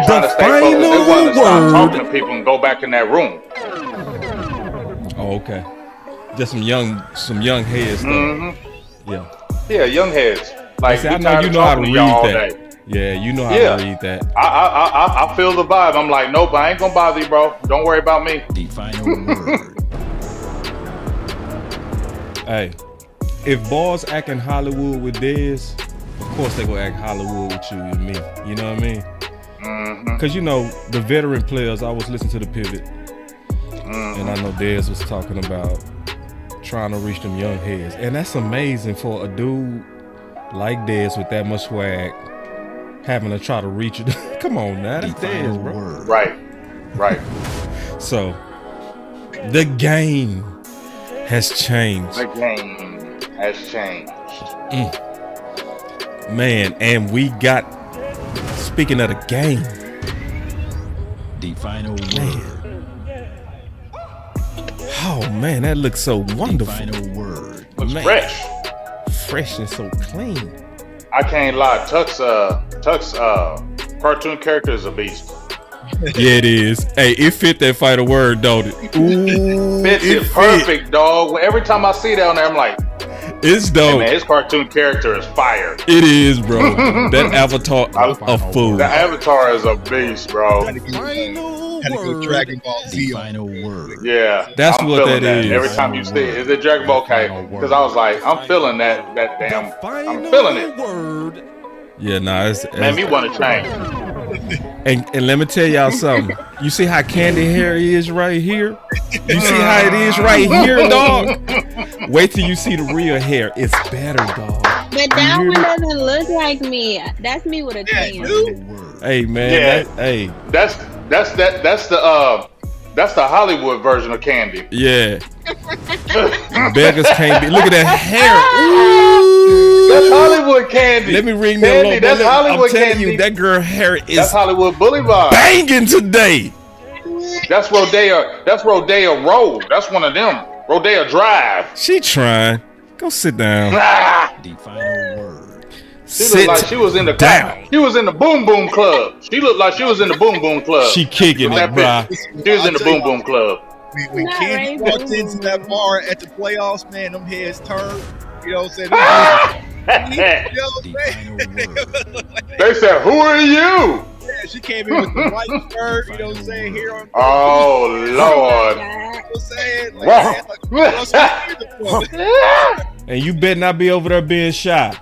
trying to stay focused. They wanted to stop talking to people and go back in that room. Oh, okay. Just some young heads. Yeah, young heads. Like I know you know how to read that. Yeah, you know how to read that. I feel the vibe. I'm like, nope, I ain't gonna bother you, bro. Don't worry about me. The final word. Hey, if Boss acting Hollywood with Dez, of course they gonna act Hollywood with you and me. You know what I mean? Because you know the veteran players. I was listening to the pivot, and I know Dez was talking about trying to reach them young heads, and that's amazing for a dude like Dez with that much swag, having to try to reach it. Come on now, that's Dez, bro. Right. So the game has changed. The game has changed. Man, and we got, speaking of the game, The final word. Oh man, that looks so wonderful. The final word. Looks Man. Fresh and so clean. I can't lie. Tuck's cartoon character is a beast. Yeah, it is. Hey, it fit that final word, don't it? Ooh, Fits it perfect, dog. Every time I see that on there, I'm like, it's dope. hey, man, his cartoon character is fire. It is, bro. That avatar, a fool. The Avatar is a beast, bro. Had to go Dragon Ball The Z. final word. Yeah, That's I'm what feeling that is. Every time you see it, is it Dragon Ball? Okay, because I was like, I'm feeling that damn. I'm feeling it. Yeah, nah, it's Man, me want to change. and let me tell y'all something. You see how candy hair is right here? You see how it is right here, dog? Wait till you see the real hair. It's better, dog. But that one doesn't look like me. That's me with a tan. Hey, man. Yeah. That's the Hollywood version of Candy. Yeah. Beggars can't be. Look at that hair. Ooh. That's Hollywood Candy. Let me ring Candy, them. that's Hollywood I'm telling Candy. you, that girl hair is That's Hollywood Boulevard. banging today. That's Rodeo. That's Rodeo Road. That's one of them. Rodeo Drive. She trying. Go sit down. Ah, The final word. she looked like she was in the down. She was in the Boom Boom Club. She looked like she was in the Boom Boom Club. She kicking With it, that bruh. bitch. She was in the Boom Boom Club. When Not Candy right, walked into that bar at the playoffs, man, them heads turned. You know what I'm saying? You know what The I'm final saying? word. They said, "Who are you?" Yeah, she came in with the white shirt, you know what I'm saying? Here on Oh Lord. you know what I'm saying? Wow. And you better not be over there being shy.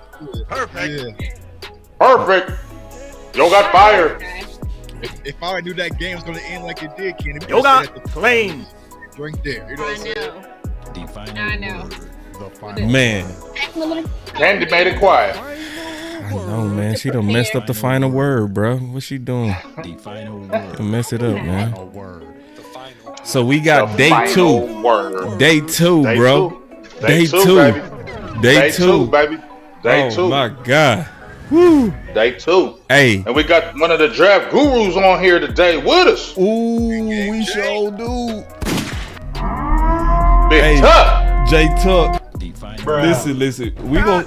Perfect. Perfect. Yo got fired. If I already knew that game was going to end like it did, Kenny, You got claim. drink there. You know what I'm saying? The final I know. word. Man. Candy made it quiet. I know, man. She done messed up the final word, bro. What's she doing? The final word. Done mess it up, man. So we got day Final two. word. Day two, Day bro. two. Day two. baby. Day two, two. baby. Day Oh two. my God. Woo. Day two. Hey. And we got one of the draft gurus on here today with us. Ooh, we sure do. Big Hey. Tuck. J Tuck. The final Listen. We gon'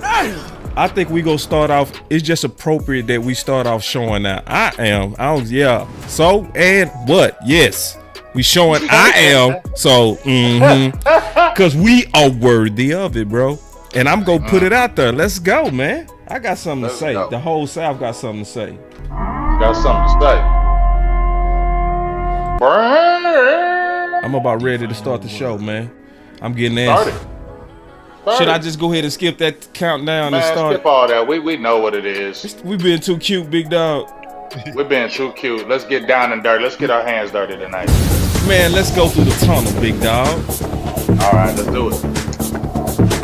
I think we gonna start off. It's just appropriate that we start off showing that yeah. So and what? Yes. We showing I am. So cause we are worthy of it, bro. And I'm gonna put it out there. Let's go, man. I got something Let's to say. go. The whole South got something to say. Got something to say. Brrr. I'm about ready to start the show, man. I'm getting Start antsy. it. Should I just go ahead and skip that countdown Man, and start? skip all that. We know what it is. We been too cute, big dog. We're being too cute. Let's get down and dirty. Let's get our hands dirty tonight. Man, let's go through the tunnel, big dog. All right, let's do it.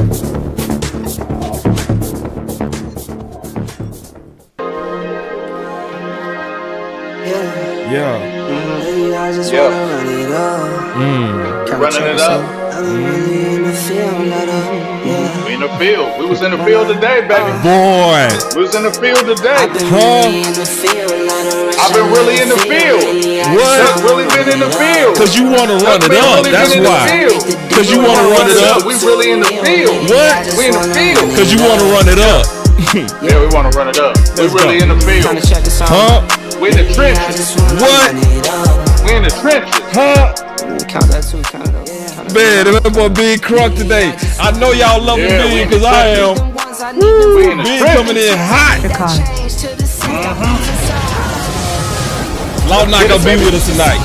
Yeah. Yeah. Running it up. We in the field. We was in the field today, baby. Boy. We was in the field today. Huh? I've been really in the field. What? Really been in the field. Cause you want to run it up. That's why. Cause you want to run it up. We really in the field. What? We in the field. Cause you want to run it up. Yeah, we want to run it up. We Let's really go. in the field. Huh? We in the trenches. What? We in the trenches. Huh? Count that too. Count it up. Man, that boy Big Crunk today. I know y'all love Yeah, Big we in because the I am. We in the Big trenches. coming in hot. Law not gonna be with us tonight.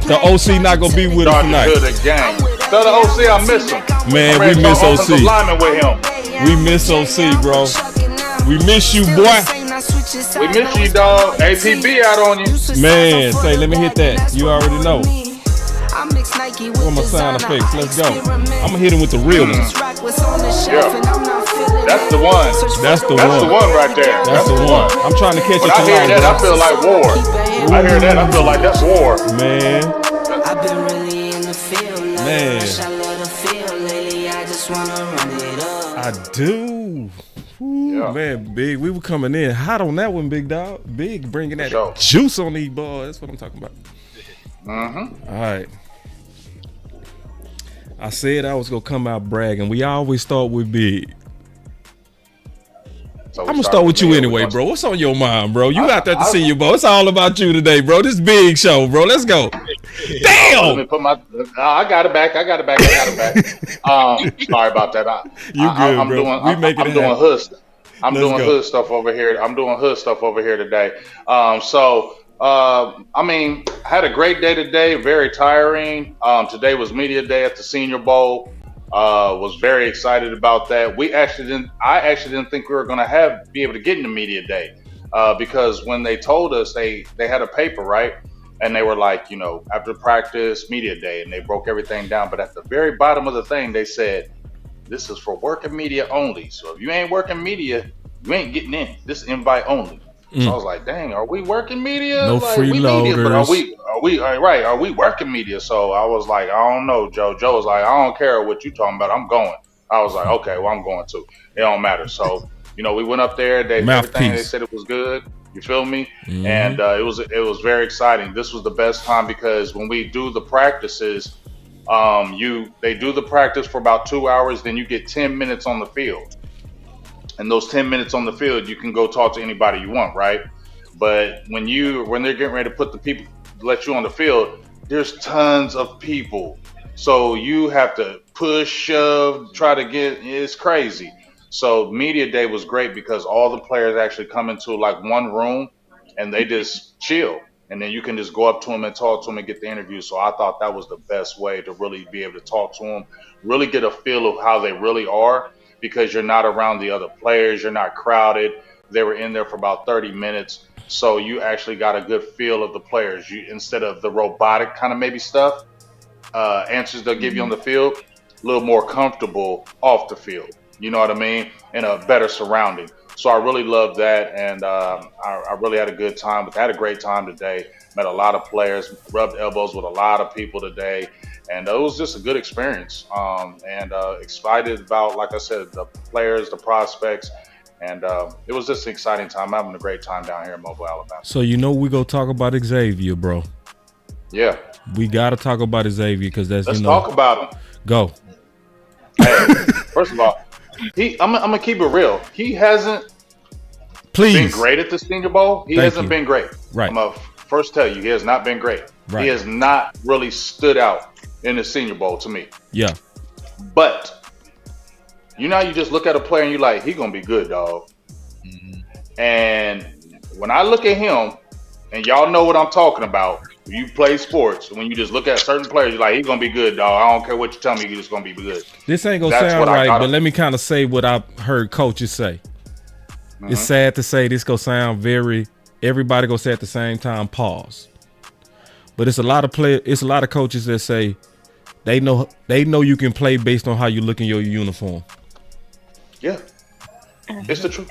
The OC not gonna be with us Starting to tonight. feel the game. Tell the OC I miss him. Man, I'm we ready to miss talk offensive OC. lineman with him. We miss OC, bro. We miss you, boy. We miss you, dog. APB out on you. Man, say, let me hit that. You already know. Where my sound effects? Let's go. I'm gonna hit him with the real one. Yeah. That's the one. That's the That's the one. one right there. That's the one. I'm trying to catch When it I hear tonight, that, I feel like war. I hear that, I feel like that's war. man. I've been really in the field. Man. I love the feel lately. I just wanna run it up. I do. Ooh, Yeah. Man, Big, we were coming in hot on that one, Big Dog. Big bringing that Sure. juice on these boys. That's what I'm talking about. Mm-hmm. All right. I said I was gonna come out bragging. We always start with Big. So I'm gonna start with you anyway, bro. What's on your mind, bro? You out there to see you, bro. It's all about you today, bro. This Big show, bro. Let's go. Let me Damn. put my. I got it back. Sorry about that. You good, I'm bro. doing. We making I'm it doing happen. hood. I'm Let's doing go. hood stuff over here. I'm doing hood stuff over here today. I mean, I had a great day today. Very tiring. Today was media day at the Senior Bowl. Was very excited about that. I actually didn't think we were going to be able to get into media day because when they told us they had a paper, right? And they were like, after practice, media day, and they broke everything down. But at the very bottom of the thing, they said, this is for working media only. So if you ain't working media, you ain't getting in. This is invite only. So I was like, dang, are we working media? No like, we media, but freeloaders. are we working media? So I was like, I don't know, Joe. Joe was like, I don't care what you talking about. I'm going. I was like, okay, well, I'm going too. It don't matter. So, we went up there. Everything they said it was good. You feel me? Mhm. And it was very exciting. This was the best time because when we do the practices, they do the practice for about 2 hours, then you get 10 minutes on the field. And those 10 minutes on the field, you can go talk to anybody you want, right? But when they're getting ready to let you on the field, there's tons of people. So you have to push, shove, it's crazy. So media day was great because all the players actually come into like one room and they just chill. And then you can just go up to them and talk to them and get the interview. So I thought that was the best way to really be able to talk to them, really get a feel of how they really are, because you're not around the other players. You're not crowded. They were in there for about 30 minutes. So you actually got a good feel of the players. Instead of the robotic kind of maybe stuff, answers they'll give you on the field, a little more comfortable off the field. You know what I mean? In a better surrounding. So I really loved that, and I really had a good time. I had a great time today. Met a lot of players, rubbed elbows with a lot of people today, and it was just a good experience. And excited about, like I said, the players, the prospects, and it was just an exciting time. I'm having a great time down here in Mobile, Alabama. So we gonna talk about Xavier, bro. Yeah. We gotta talk about Xavier because that's Let's talk about him. Go. Hey, first of all, I'm gonna keep it real. He hasn't been great at the Senior Bowl. He hasn't been great. Right. I'm gonna first tell you, he has not been great. Right. He has not really stood out in the Senior Bowl to me. Yeah. But you just look at a player and you're like, he gonna be good, dog. Mhm. And when I look at him, and y'all know what I'm talking about. You play sports. When you just look at certain players, you're like, he's gonna be good, dog. I don't care what you tell me, he's just gonna be good. This ain't gonna That's sound what I right, got but him. let me kind of say what I've heard coaches say. Mhm. It's sad to say this gonna sound everybody gonna say at the same time, pause. But it's a lot of coaches that say they know you can play based on how you look in your uniform. Yeah, it's the truth.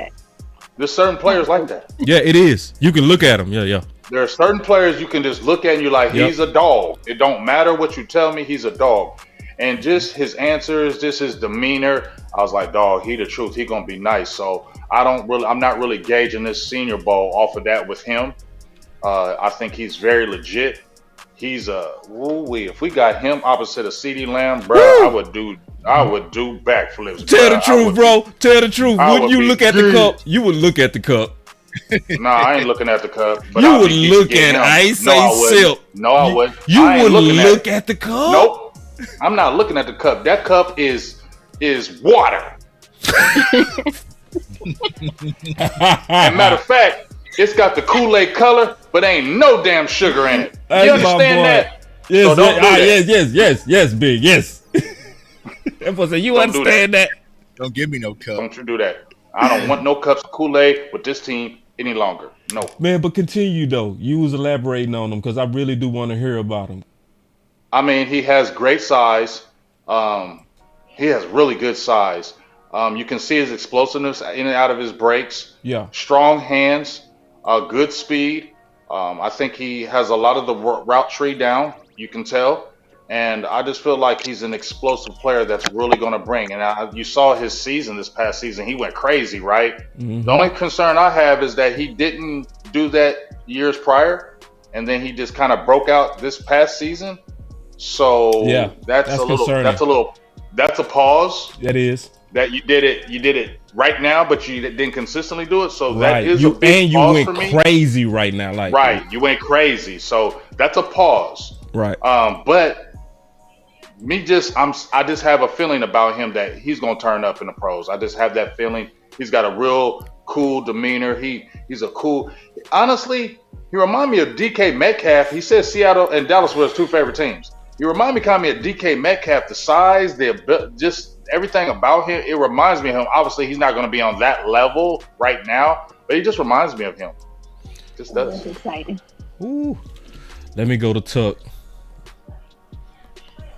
There's certain players like that. Yeah, it is. You can look at them. Yeah. There are certain players you can just look at and you're like, he's a dog. It don't matter what you tell me, he's a dog. And just his answers, just his demeanor, I was like, dog, he the truth. He gonna be nice. So I'm not really gauging this Senior Bowl off of that with him. I think he's very legit. he's if we got him opposite of CeeDee Lamb, bro, I would do backflips. Tell the truth, bro. Tell the truth. Wouldn't you look at the cup? You would look at the cup. Nah, I ain't looking at the cup. But You would look at it. I ain't say sip. No, I wouldn't. You I ain't would looking look at the cup? Nope. I'm not looking at the cup. That cup is water. And matter of fact, it's got the Kool-Aid color, but ain't no damn sugar in it. You understand that? Yes, So don't do that. yes, big, yes. That boy said, you Don't do understand that? Don't give me no cup. Don't you do that. I don't want no cups of Kool-Aid with this team any longer. No. Man, but continue though. You was elaborating on them because I really do want to hear about them. I mean, he has great size. He has really good size. You can see his explosiveness in and out of his breaks. Yeah. Strong hands, good speed. I think he has a lot of the route tree down. You can tell. And I just feel like he's an explosive player that's really going to bring. And you saw his season this past season. He went crazy, right? Mm-hmm. The only concern I have is that he didn't do that years prior. And then he just kind of broke out this past season. So yeah, that's a pause. That is. That you did it right now, but you didn't consistently do it. So right. that is a big pause for me. You went crazy right now, like right. You went crazy. So that's a pause. Right. But I just have a feeling about him that he's gonna turn up in the pros. I just have that feeling. He's got a real cool demeanor. He's a cool. Honestly, he reminds me of DK Metcalf. He said Seattle and Dallas were his two favorite teams. He reminds me kind of DK Metcalf. The size, just everything about him. It reminds me of him. Obviously, he's not going to be on that level right now, but he just reminds me of him. Just does. That's exciting. Ooh. Let me go to Tuck.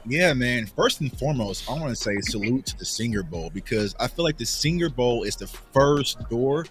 Yeah, man. First and foremost, I want to say salute to the Senior Bowl because I feel like the Senior Bowl is the first door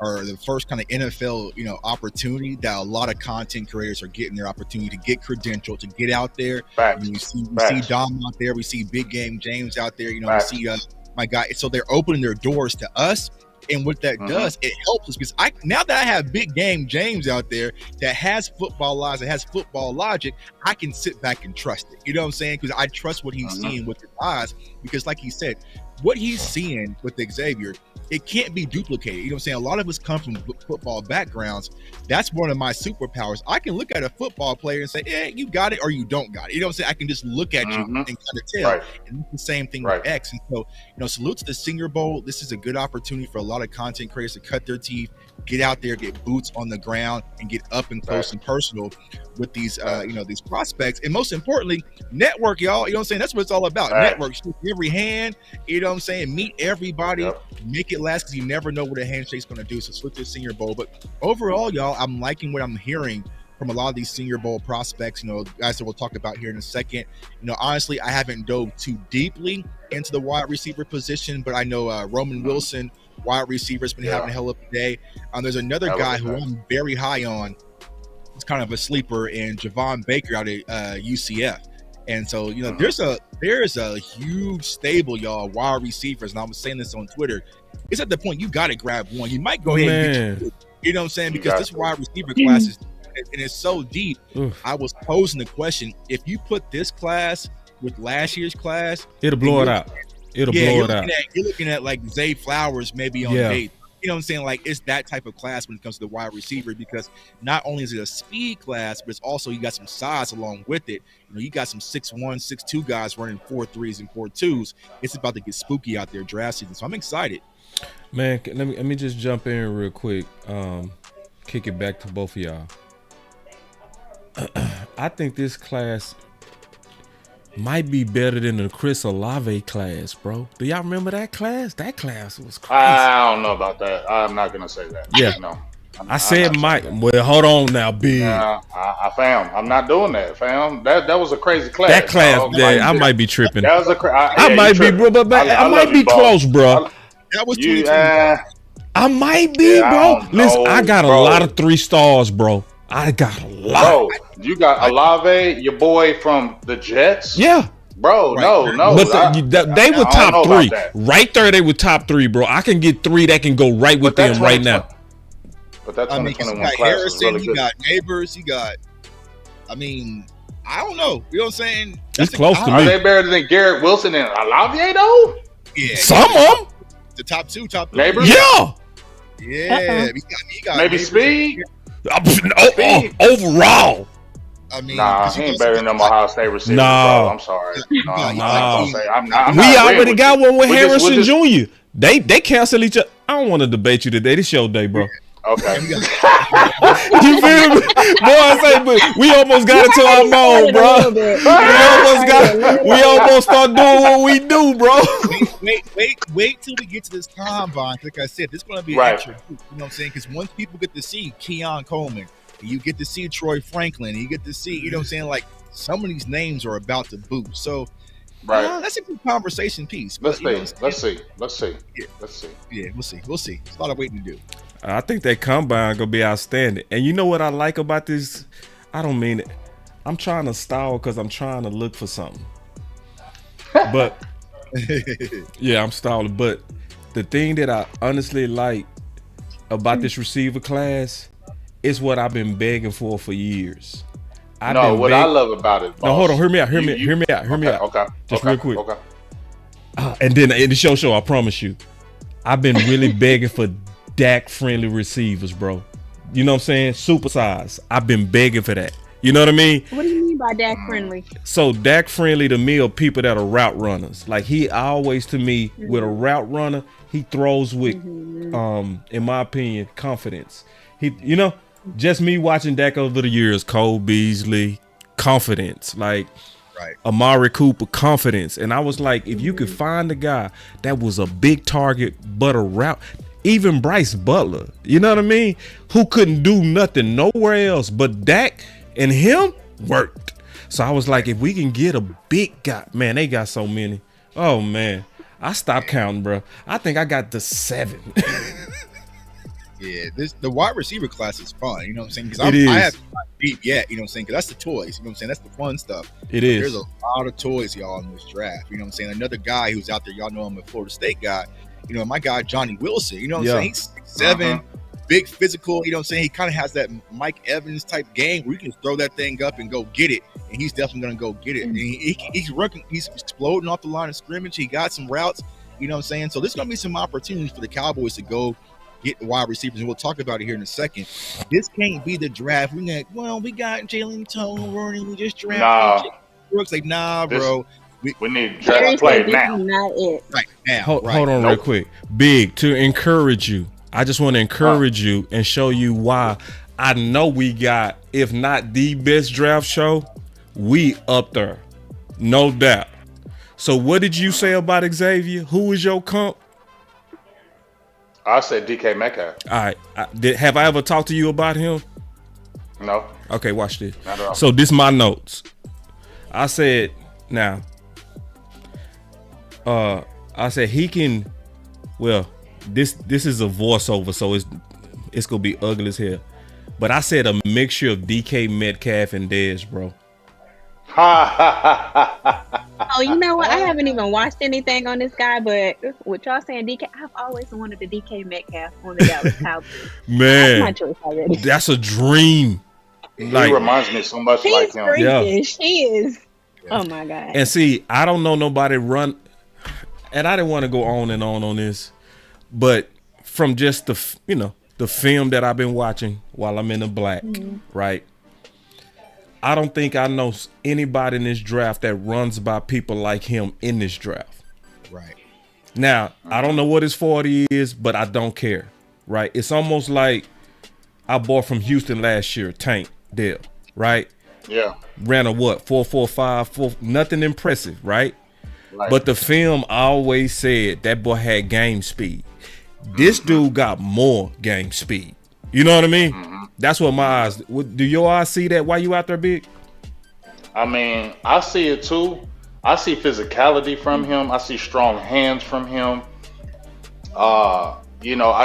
or the first kind of NFL, opportunity that a lot of content creators are getting their opportunity to get credentialed, to get out there. Facts. We see Dom out there. We see Big Game James out there. We see my guy. So they're opening their doors to us. And what that does, it helps us because now that I have Big Game James out there that has football eyes, that has football logic, I can sit back and trust it. You know what I'm saying? Because I trust what he's seeing with his eyes. Because like he said, what he's seeing with Xavier, it can't be duplicated. You know what I'm saying? A lot of us come from football backgrounds. That's one of my superpowers. I can look at a football player and say, you got it or you don't got it. You know what I'm saying? I can just look at you and kind of tell. Right. And it's the same thing with X. And so, salute to the Senior Bowl. This is a good opportunity for a lot of content creators to cut their teeth, get out there, get boots on the ground, and get up and close and personal with these, these prospects. And most importantly, network, y'all. You know what I'm saying? That's what it's all about. Right. Network, shake every hand. You know what I'm saying? Meet everybody. Make it last because you never know what a handshake's going to do. So switch to Senior Bowl. But overall, y'all, I'm liking what I'm hearing from a lot of these Senior Bowl prospects, guys that we'll talk about here in a second. Honestly, I haven't dove too deeply into the wide receiver position, but I know Roman Wilson, wide receiver, has been having a hell of a day. There's another guy who I'm very high on. It's kind of a sleeper, and Javon Baker out at UCF. And so, there's a huge stable, y'all, wide receivers. And I was saying this on Twitter. It's at the point you got to grab one. You might go ahead and get two. You know what I'm saying? Because this wide receiver class is, and it's so deep. I was posing the question: if you put this class with last year's class, it'll blow it out. It'll blow it out. You're looking at like Zay Flowers maybe on date. You know what I'm saying? Like, it's that type of class when it comes to the wide receiver because not only is it a speed class, but it's also you got some size along with it. You got some 6'1", 6'2" guys running 4.3s and 4.2s. It's about to get spooky out there draft season. So I'm excited. Man, let me just jump in real quick. Kick it back to both of y'all. I think this class might be better than the Chris Olave class, bro. Do y'all remember that class? That class was crazy. I don't know about that. I'm not gonna say that. Yeah, no. I said might. Well, hold on now, big. I'm not doing that, fam. That was a crazy class. That class, I might be tripping. That was I might be, bro, but I might be close, bro. That was I might be, bro. Listen, I got a lot of 3 stars, bro. I got a lot. Bro, you got Olave, your boy from the Jets. Yeah. Bro, no. But they were top 3. Right there, they were top 3, bro. I can get 3 that can go right with them right now. But that 2021 you got class Harrison, is really good. You got Neighbors, I don't know. You know what I'm saying? It's close to Are me. they better than Garrett Wilson and Olavier though? Yeah, Some of them. the top 2, top 3. Neighbors? Yeah. Yeah, he got Maybe Neighbors. Speed? Overall. I mean, Nah, 'cause he you ain't also better than them got- Ohio State receivers, Nah. bro. I'm sorry. No, I'm Nah. not gonna say. I'm not We agreeing already with got you. one with We'll just- Harrison we'll just- Jr. They cancel each other. I don't want to debate you today. This your day, bro. Okay. You feel me? Boy, I say, but we almost got into our mode, bro. We almost start doing what we do, bro. Wait till we get to this combine. Like I said, this is going to be Right. extra. You know what I'm saying? Because once people get to see Keon Coleman, and you get to see Troy Franklin, and you get to see, you know what I'm saying? Like some of these names are about to boost. So, Right. that's a good conversation piece. Let's But, you know see. what I'm saying? Let's see. Yeah. Let's see. Yeah, we'll see. There's a lot of waiting to do. I think that combine gonna be outstanding. And you know what I like about this? I don't mean it. I'm trying to stall because I'm trying to look for something. But yeah, I'm stalling. But the thing that I honestly like about this receiver class is what I've been begging for years. I've No, been what I love about it. No, boss, hold on. Hear me out. Hear me okay, out. Okay. Just okay, real quick. Okay. And then in the show, I promise you, I've been really begging for Dak friendly receivers, bro. You know what I'm saying? Supersize. I've been begging for that. You know what I mean? What do you mean by Dak friendly? So Dak friendly to me are people that are route runners. Like he always to me with a route runner, he throws with in my opinion, confidence. He just me watching Dak over the years, Cole Beasley, confidence. Like Right. Amari Cooper, confidence. And I was like, if you could find a guy that was a big target but a route, even Bryce Butler, you know what I mean? Who couldn't do nothing nowhere else, but Dak and him worked. So I was like, if we can get a big guy, man, they got so many. Oh man, I stopped counting, bro. I think I got the 7. Yeah, the wide receiver class is fun. You know what I'm saying? Because It is. I haven't got deep yet. You know what I'm saying? Because that's the toys. You know what I'm saying? That's the fun stuff. It There's is. a lot of toys, y'all, in this draft. You know what I'm saying? Another guy who's out there, y'all know him, a Florida State guy. You know, my guy Johnny Wilson. You know what I'm saying? He's 6'7", big physical. You know what I'm saying? He kind of has that Mike Evans type game where you can throw that thing up and go get it, and he's definitely gonna go get it. And he's working. He's exploding off the line of scrimmage. He got some routes. You know what I'm saying? So there's gonna be some opportunities for the Cowboys to go get wide receivers, and we'll talk about it here in a second. This can't be the draft. We got Jalen Tone, we just drafted Brooks. Like, nah, bro. We need draft play now. Not it. Right now. Hold on real quick. Big, to encourage you. I just want to encourage you and show you why I know we got, if not the best draft show, we up there. No doubt. So what did you say about Xavier? Who is your comp? I said DK Metcalf. All right. Have I ever talked to you about him? No. Okay, watch this. Not at all. So this my notes. I said, now, I said he can, well, this is a voiceover, so it's gonna be ugly as hell. But I said a mixture of DK Metcalf and Dez, bro. Oh, you know what? I haven't even watched anything on this guy, but with y'all saying DK, I've always wanted a DK Metcalf on the Dallas Cowboys. Man, That's my choice already. that's a dream. He reminds me so much He's like him. freakish. He is. Oh my god. And see, I don't know nobody run, and I didn't want to go on and on this, but from just the film that I've been watching while I'm in the black, right? I don't think I know anybody in this draft that runs by people like him in this draft. Right. Now, I don't know what his 40 is, but I don't care, right? It's almost like I bought from Houston last year, Tank Dell, right? Yeah. Ran a what? 4.45, nothing impressive, right? Right. But the film always said that boy had game speed. This dude got more game speed. You know what I mean? That's what my eyes. Do your eyes see that while you out there, Big? I mean, I see it too. I see physicality from him. I see strong hands from him. I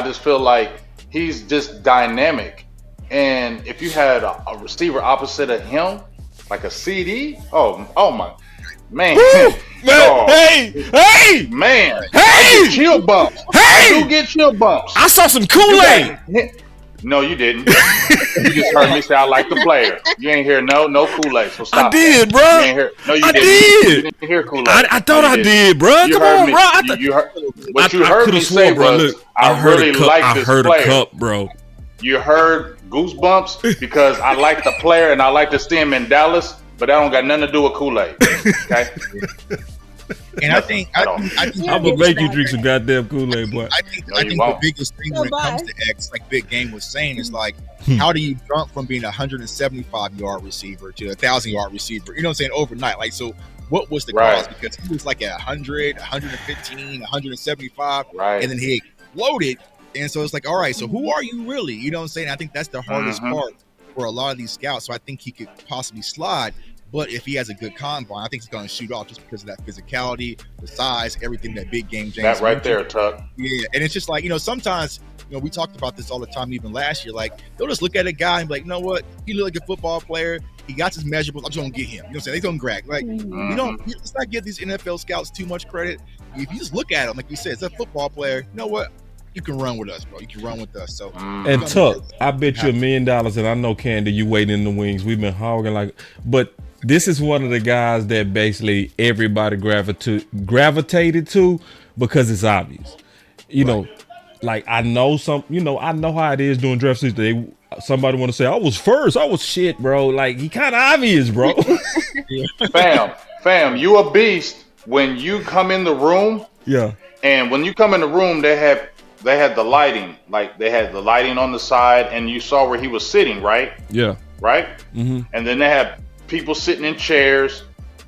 just feel like he's just dynamic. And if you had a receiver opposite of him, like a CD, oh my, man. Man, hey, man, hey! I get chill bumps. I do get chill bumps. I saw some Kool-Aid. No, you didn't. You just heard me say I like the player. You ain't hear no Kool-Aid. So stop. I did, that. bro. You ain't hear, no, you I didn't. did. You didn't hear Kool-Aid. I thought no, I did, bro. You Come heard on, me, bro. you heard, what you I heard me swore, say bro. was, Look, I really like I this heard player. a cup, bro. You heard goosebumps because I like the player and I like to see him in Dallas, but that don't got nothing to do with Kool-Aid. Okay. And I think I'm gonna make you drink some goddamn Kool-Aid, boy. I think you the won't. biggest thing when it comes to X, like Big Game was saying, is like, how do you jump from being a 175-yard receiver to a 1,000-yard receiver? You know what I'm saying? Overnight. Like, so what was the cause? Because he was like at 100, 115, 175, Right. and then he exploded. And so it's like, all right, so who are you really? You know what I'm saying? I think that's the hardest part for a lot of these scouts. So I think he could possibly slide. But if he has a good combine, I think he's going to shoot off just because of that physicality, the size, everything that Big Game James That right mentioned. there, Tuck. Yeah, and it's just like, sometimes, we talked about this all the time, even last year. Like, they'll just look at a guy and be like, you know what? He look like a football player. He got his measurables. I'm just going to get him. You know what I'm saying? They don't brag. Like, let's not give these NFL scouts too much credit. If you just look at him, like you said, it's a football player. You know what? You can run with us, bro. You can run with us. So, And Tuck, I bet you $1 million, and I know Candy, you waiting in the wings. We've been hogging but this is one of the guys that basically everybody gravitated to because it's obvious. You know, like I know I know how it is doing draft season. Somebody want to say I was first. I was shit, bro. Like he kind of obvious, bro. Fam, you a beast when you come in the room. Yeah. And when you come in the room, they had the lighting, like they had the lighting on the side, and you saw where he was sitting, right? Yeah. Right. Mm-hmm. And then they had people sitting in chairs.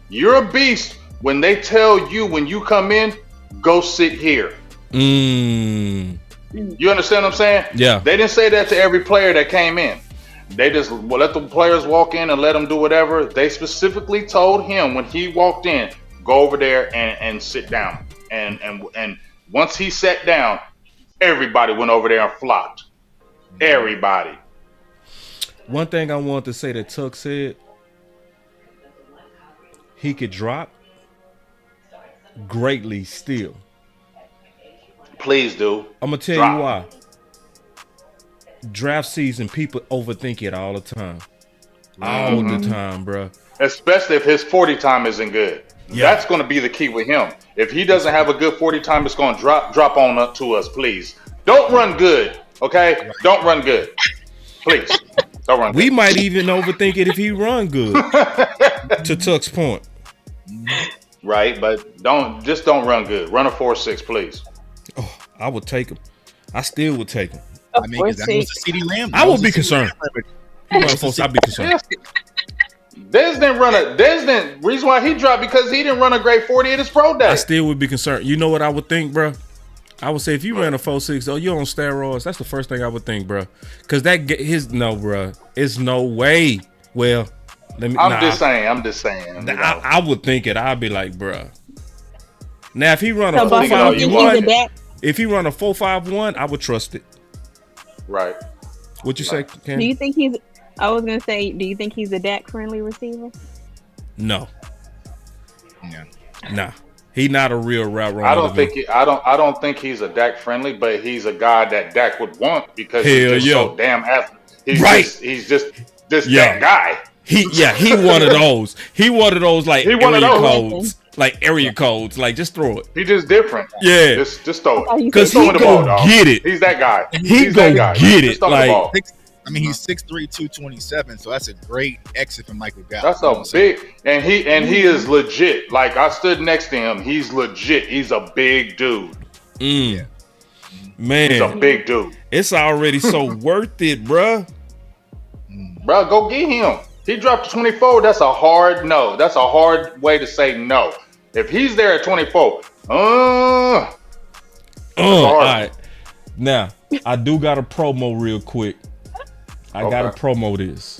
You're a beast when they tell you when you come in, go sit here. You understand what I'm saying? Yeah. They didn't say that to every player that came in. They just let the players walk in and let them do whatever. They specifically told him when he walked in, go over there and sit down. And once he sat down, everybody went over there and flopped. Everybody. One thing I wanted to say that Tuck said, he could drop greatly still. Please do. I'm going to tell you why. Draft season, people overthink it all the time. All the time, bro. Especially if his 40 time isn't good. Yeah. That's going to be the key with him. If he doesn't have a good 40 time, it's going to drop on up to us, please. Don't run good, okay? Don't run good. Please. Don't run good. We might even overthink it if he run good. To Tuck's point. Right, but don't run good. Run a 4.6, please. Oh, I would take him. I still would take him. I mean, because that was a CeeDee Lamb. I would be concerned. I'd be concerned. Dez didn't reason why he dropped because he didn't run a great 40 at his pro day. I still would be concerned. You know what I would think, bro? I would say if you ran a 4.6, oh, you're on steroids. That's the first thing I would think, bro. Because bro. It's no way. Well, I'm just saying. I would think it. I'd be like, bro. Now, if he run a 4.51, if he run a 4.51, I would trust it. Right. What you say, Cam? Do you think he's? I was gonna say, do you think he's a Dak friendly receiver? No. Nah. He not a real route runner. I don't think he's a Dak friendly, but he's a guy that Dak would want because he's just so damn athletic. He's just that guy. He one of those. He one of those like area codes. Like just throw it. He just different. Yeah. Just throw it. Because he go get it. He's that guy. He go get it. Like he's 6'3", 227, so that's a great exit from Michael Gallup. That's a big, and he is legit. Like I stood next to him, he's legit. He's a big dude. Yeah. Man, he's a big dude. It's already so worth it, bruh. Bro, go get him. He dropped to 24. That's a hard no. That's a hard way to say no. If he's there at 24, all right. Now, I do got a promo real quick. I gotta promo this.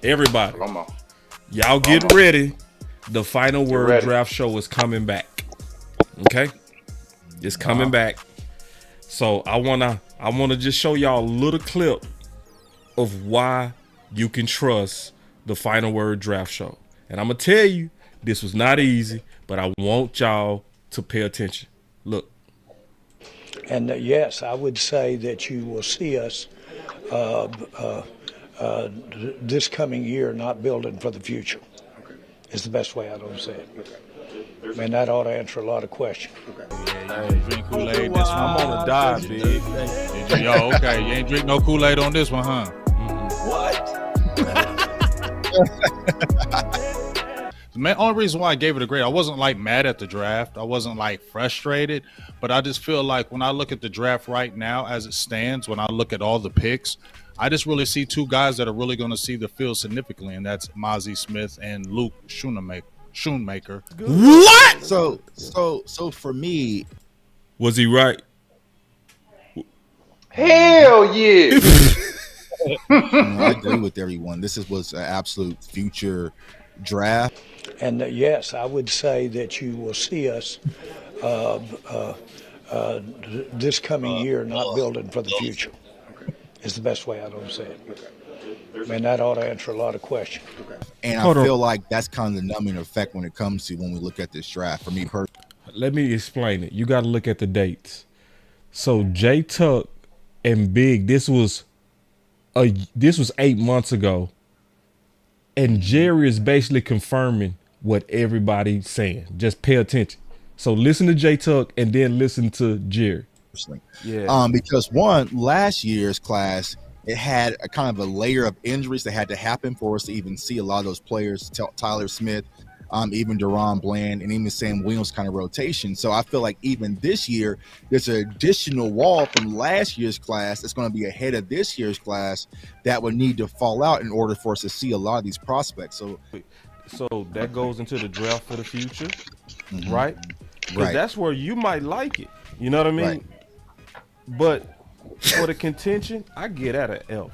Everybody, y'all get ready. The Final Word Draft Show is coming back. Okay, it's coming back. So I wanna just show y'all a little clip of why you can trust the Final Word Draft Show. And I'm gonna tell you, this was not easy, but I want y'all to pay attention. Look. And yes, I would say that you will see us this coming year, not building for the future. Is the best way I don't say it. Man, that ought to answer a lot of questions. Yeah, you drink Kool-Aid this one. I'm on a dive, big. Did you? Yo, okay. You ain't drink no Kool-Aid on this one, huh? Man, only reason why I gave it a grade, I wasn't like mad at the draft. I wasn't like frustrated, but I just feel like when I look at the draft right now as it stands, when I look at all the picks, I just really see two guys that are really going to see the field significantly, and that's Mozzie Smith and Luke Schoonmaker. What? So for me, was he right? Hell yeah! I agree with everyone. This was an absolute future draft. And yes, I would say that you will see us this coming year, not building for the future. Is the best way I don't say it. Man, that ought to answer a lot of questions. And I feel like that's kind of the numbing effect when it comes to when we look at this draft. For me personally, let me explain it. You got to look at the dates. So J Tuck and Big, this was 8 months ago, and Jerry is basically confirming what everybody's saying. Just pay attention. So listen to J Tuck and then listen to Jerry. Yeah. Because last year's class, it had a kind of a layer of injuries that had to happen for us to even see a lot of those players. Tyler Smith, even Deron Bland, and even Sam Williams kind of rotation. So I feel like even this year, there's an additional wall from last year's class that's going to be ahead of this year's class that would need to fall out in order for us to see a lot of these prospects. So that goes into the draft for the future, right? Because that's where you might like it. You know what I mean? Right. But for the contention, I get at an F.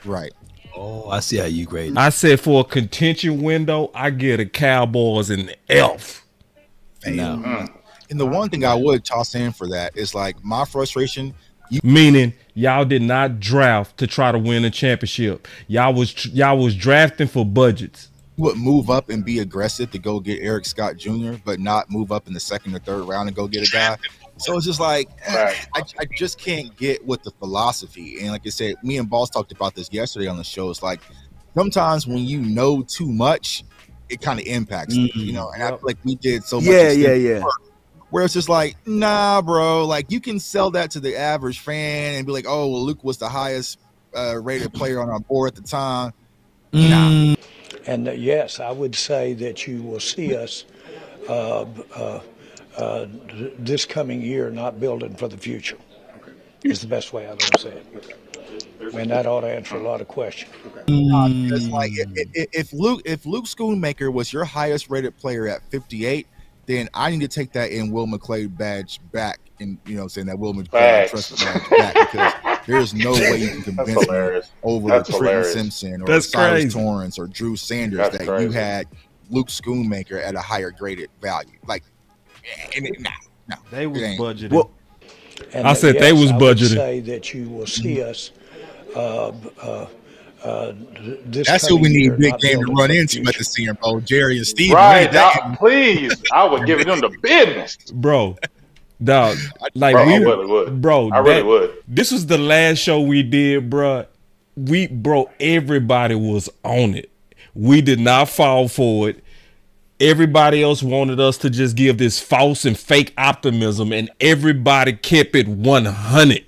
Right. Oh, I see how you grade. I said for a contention window, I get a Cowboys an F. No. And the one thing I would toss in for that is like my frustration. Meaning y'all did not draft to try to win a championship. Y'all was drafting for budgets. Would move up and be aggressive to go get Eric Scott Jr., but not move up in the second or third round and go get a guy. So it's just like, I just can't get with the philosophy. And like I said, me and Boss talked about this yesterday on the show. It's like sometimes when you know too much, it kind of impacts you, you know. And I feel like we did so much. Yeah. Where it's just like, nah, bro. Like you can sell that to the average fan and be like, oh, well, Luke was the highest rated player on our board at the time. Nah. And yes, I would say that you will see us this coming year, not building for the future. Is the best way I don't say it. Man, that ought to answer a lot of questions. Because like if Luke Schoonmaker was your highest rated player at 58, then I need to take that in Will McClay badge back, and saying that Will McClay trust badge back, because there's no way you can convince me over Trenton Simpson or Cyrus Torrance or Drew Sanders that you had Luke Schoonmaker at a higher graded value. Like, no. They was budgeting. Well, I said they was budgeting. I would say that you will see us. That's who we need big game to run into at the Senior Bowl, Jerry and Steve. Right, please. I would give them the business, bro. Dog, like I really would. Bro, I really would. This was the last show we did, bro. Everybody was on it. We did not fall for it. Everybody else wanted us to just give this false and fake optimism, and everybody kept it 100.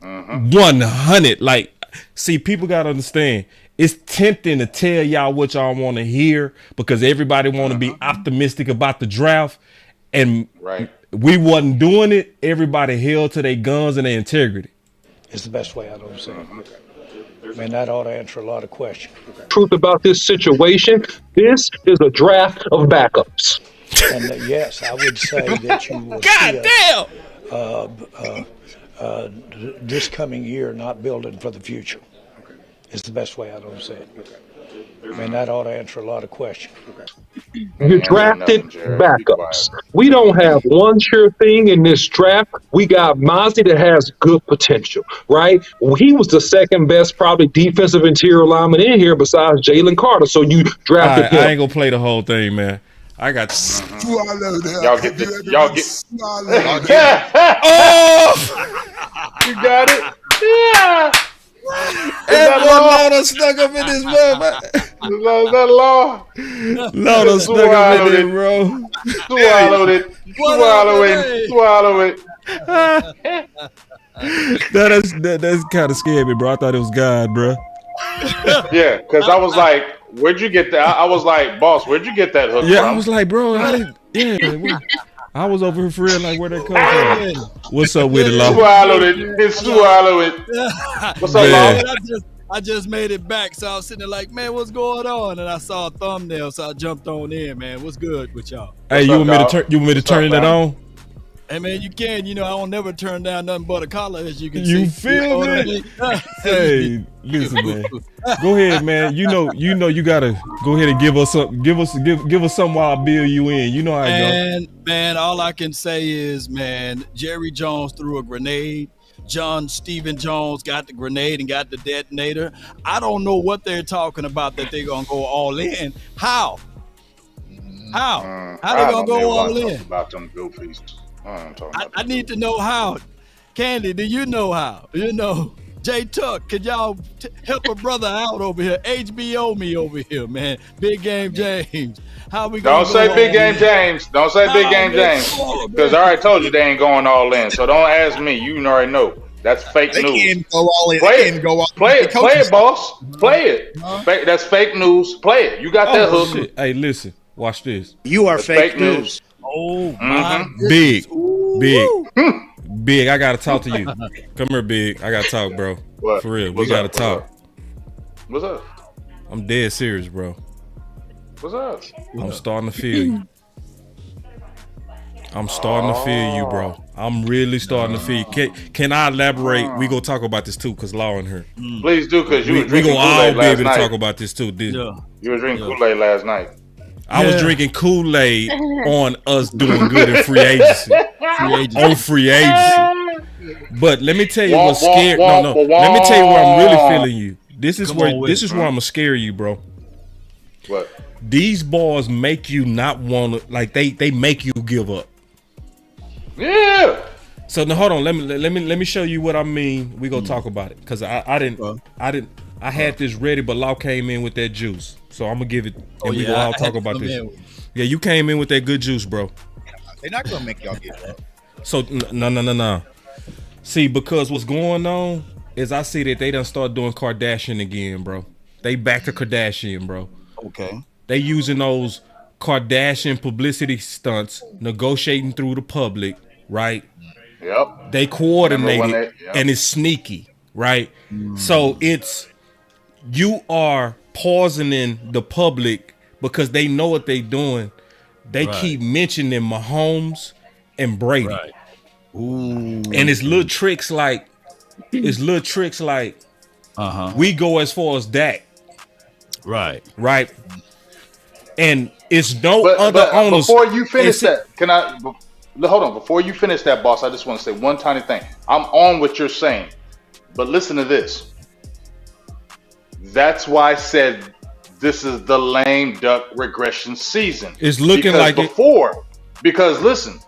100. Like, see, people got to understand. It's tempting to tell y'all what y'all want to hear because everybody want to be optimistic about the draft, and we wasn't doing it. Everybody held to their guns and their integrity. It's the best way I don't say it. Man, that ought to answer a lot of questions. Truth about this situation, this is a draft of backups. And yes, I would say that you will see us, this coming year, not building for the future. Is the best way I don't say it. Man, that ought to answer a lot of questions. You drafted backups. We don't have one sure thing in this draft. We got Mozzie that has good potential, right? He was the second best, probably defensive interior lineman in here besides Jalen Carter. So you drafted him. I ain't gonna play the whole thing, man. I got y'all get this. Y'all get. Oh, you got it. Yeah. That boy Lord stuck up in this motherfucker. Is that law? Lord stuck up in there, bro. Swallow it. That's kind of scared me, bro. I thought it was God, bro. Yeah, because I was like, where'd you get that? I was like, boss, where'd you get that hook from? I was like, bro, I was over here for real, like, where'd that come from? What's up with it, Law? Swallow it. What's up, Law? I just made it back, so I was sitting there like, man, what's going on? And I saw a thumbnail, so I jumped on in, man. What's good with y'all? Hey, you want me to turn it on? Hey, man, you can. I don't never turn down nothing but a collar, as you can see. You feel me? Hey, listen, man. Go ahead, man. You know, you gotta go ahead and give us something. Give us something while I bill you in. You know how it goes. Man, all I can say is, man, Jerry Jones threw a grenade. John Stephen Jones got the grenade and got the detonator. I don't know what they're talking about that they're gonna go all in. How? How they gonna go all in? About them goofies. I need to know how. Candy, do you know how? Jay Tuck, could y'all help a brother out over here? HBO me over here, man. Big Game James. How we gonna Don't say Big Game James. Don't say Big Game James. Because I already told you they ain't going all in. So don't ask me. You already know. That's fake news. They can't go all in. Play it, boss. Play it. That's fake news. Play it. You got that hook. Shit. Hey, listen. Watch this. You are fake news. Oh, my Big. Big, I gotta talk to you. Come here, Big. I gotta talk, bro. What? For real. We gotta talk. What's up? I'm dead serious, bro. What's up? I'm starting to feel you. Bro. I'm really starting to feel you. Can I elaborate? We gonna talk about this too, cause Law in here. Please do, cause we gonna all be able to talk about this too. You were drinking Kool-Aid last night. I was drinking Kool-Aid on us doing good in free agency. On free agency. But let me tell you what's scared. No. Let me tell you where I'm really feeling you. This is where I'm gonna scare you, bro. What? These balls make you not want to, like they make you give up. Yeah. So now hold on, let me show you what I mean. We gonna talk about it. Cause I had this ready, but Law came in with that juice. So I'm gonna give it, and we gonna all talk about this. Yeah, you came in with that good juice, bro. They're not gonna make y'all get that. So no. See, because what's going on is I see that they done start doing Kardashian again, bro. They back to Kardashian, bro. Okay. They using those Kardashian publicity stunts, negotiating through the public, right? Yep. They coordinated, and it's sneaky, right? So it's, you are poisoning the public because they know what they doing. They keep mentioning Mahomes and Brady. Right. Ooh. And it's little tricks like we go as far as Dak. Right. And it's other owners. Before you finish that, hold on. Before you finish that, boss, I just want to say one tiny thing. I'm on what you're saying, but listen to this. That's why I said this is the lame duck regression season. It's looking like before. Because listen,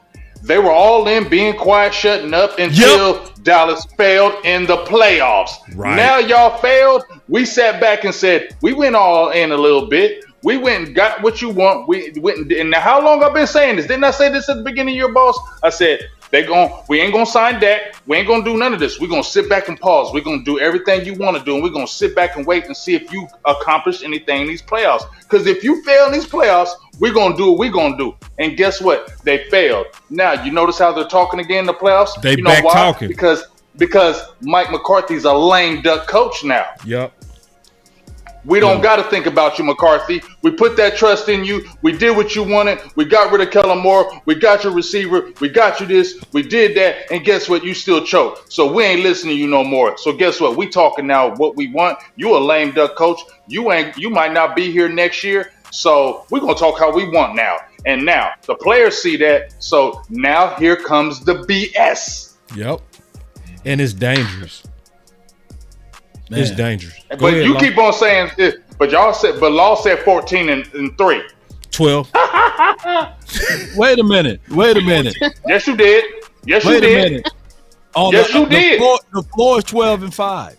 they were all in, being quiet, shutting up until Dallas failed in the playoffs. Right. Now y'all failed. We sat back and said, we went all in a little bit. We went and got what you want. We went, and now how long I've been saying this? Didn't I say this at the beginning of your boss? I said, we ain't gonna sign Dak. We ain't gonna do none of this. We're gonna sit back and pause. We're gonna do everything you want to do, and we're gonna sit back and wait and see if you accomplish anything in these playoffs. Because if you fail in these playoffs, we're gonna do what we're gonna do. And guess what? They failed. Now you notice how they're talking again in the playoffs? They you know back why? talking. Because Mike McCarthy's a lame duck coach now. Yep. We don't got to think about you, McCarthy. We put that trust in you. We did what you wanted. We got rid of Kellen Moore. We got your receiver. We got you this. We did that. And guess what? You still choke. So we ain't listening to you no more. So guess what? We talking now what we want. You a lame duck coach. You might not be here next year. So we're going to talk how we want now. And now the players see that. So now here comes the BS. Yep. And it's dangerous. Man. It's dangerous. But ahead, you keep on saying it. But Law said 14 and 3. 12. Wait a minute. Yes, you did. Yes, you did. Wait a minute. The floor is 12 and 5.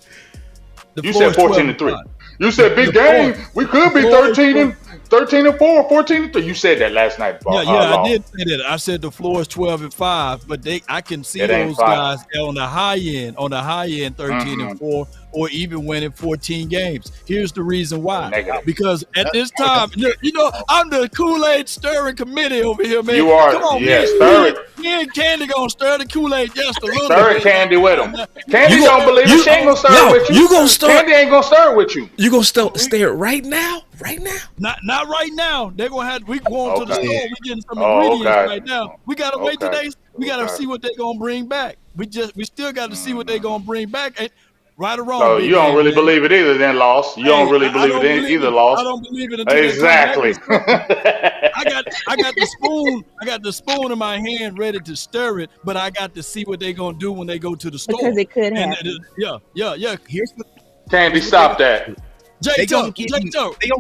You said 14-3. You said big game. We could be 13-4, 14-3. You said that last night. I did say that. I said the floor is 12-5, but I can see those guys on the high end, 13-4, or even winning 14 games. Here's the reason why. Negative. Because at this time, I'm the Kool-Aid stirring committee over here, man. You are. Come on, yeah, man. stir it. Me and Candy gonna stir the Kool-Aid just a little Stir bit. Candy with him. Candy don't believe it. She ain't gonna stir it with you. You gonna start? Candy ain't gonna stir it with you. You gonna stay it right now? Right now? Not right now. They're gonna have. We going to the store. We getting some ingredients right now. We gotta wait today. We gotta see what they're gonna bring back. We still got to see what they're gonna bring back. And right or wrong. So you don't really believe it either, then, Loss. You don't really believe it either, Loss. I don't believe it. Exactly. I got the spoon. I got the spoon in my hand, ready to stir it, but I got to see what they're gonna do when they go to the store. Because it could happen. Yeah. Here's the Candy, stop that. J-Tuck,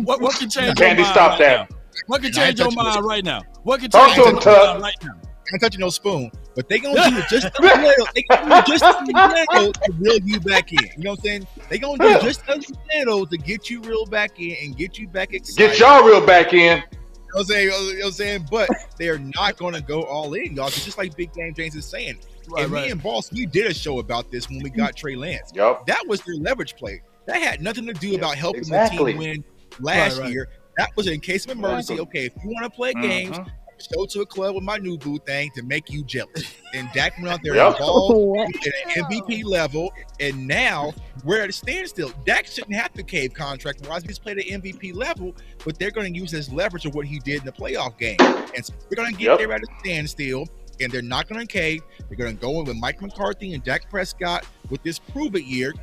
what can change Candy, your mind stop right that. now? What can change your mind right now? What can Talk change to your him, Tuck. mind right now? I'm touching no spoon, but they gonna do it just a little. They gonna do just a little to reel you back in. You know what I'm saying? They gonna do just a little to get you reeled back in and get you back excited. Get y'all real back in. You know what I'm saying? But they're not gonna go all in, y'all. It's just like Big Game James is saying. Me and Boss, we did a show about this when we got Trey Lance. Yep. That was their leverage play. That had nothing to do about helping the team win last year. That was in case of emergency. Okay, if you want to play games, go to a club with my new boo thing to make you jealous. And Dak went out there and balled at an MVP level, and now we're at a standstill. Dak shouldn't have to cave contract-wise. He's played at MVP level, but they're going to use as leverage of what he did in the playoff game. And so we're going to get there at a standstill, and they're not going to cave. They're going to go in with Mike McCarthy and Dak Prescott with this prove-it year.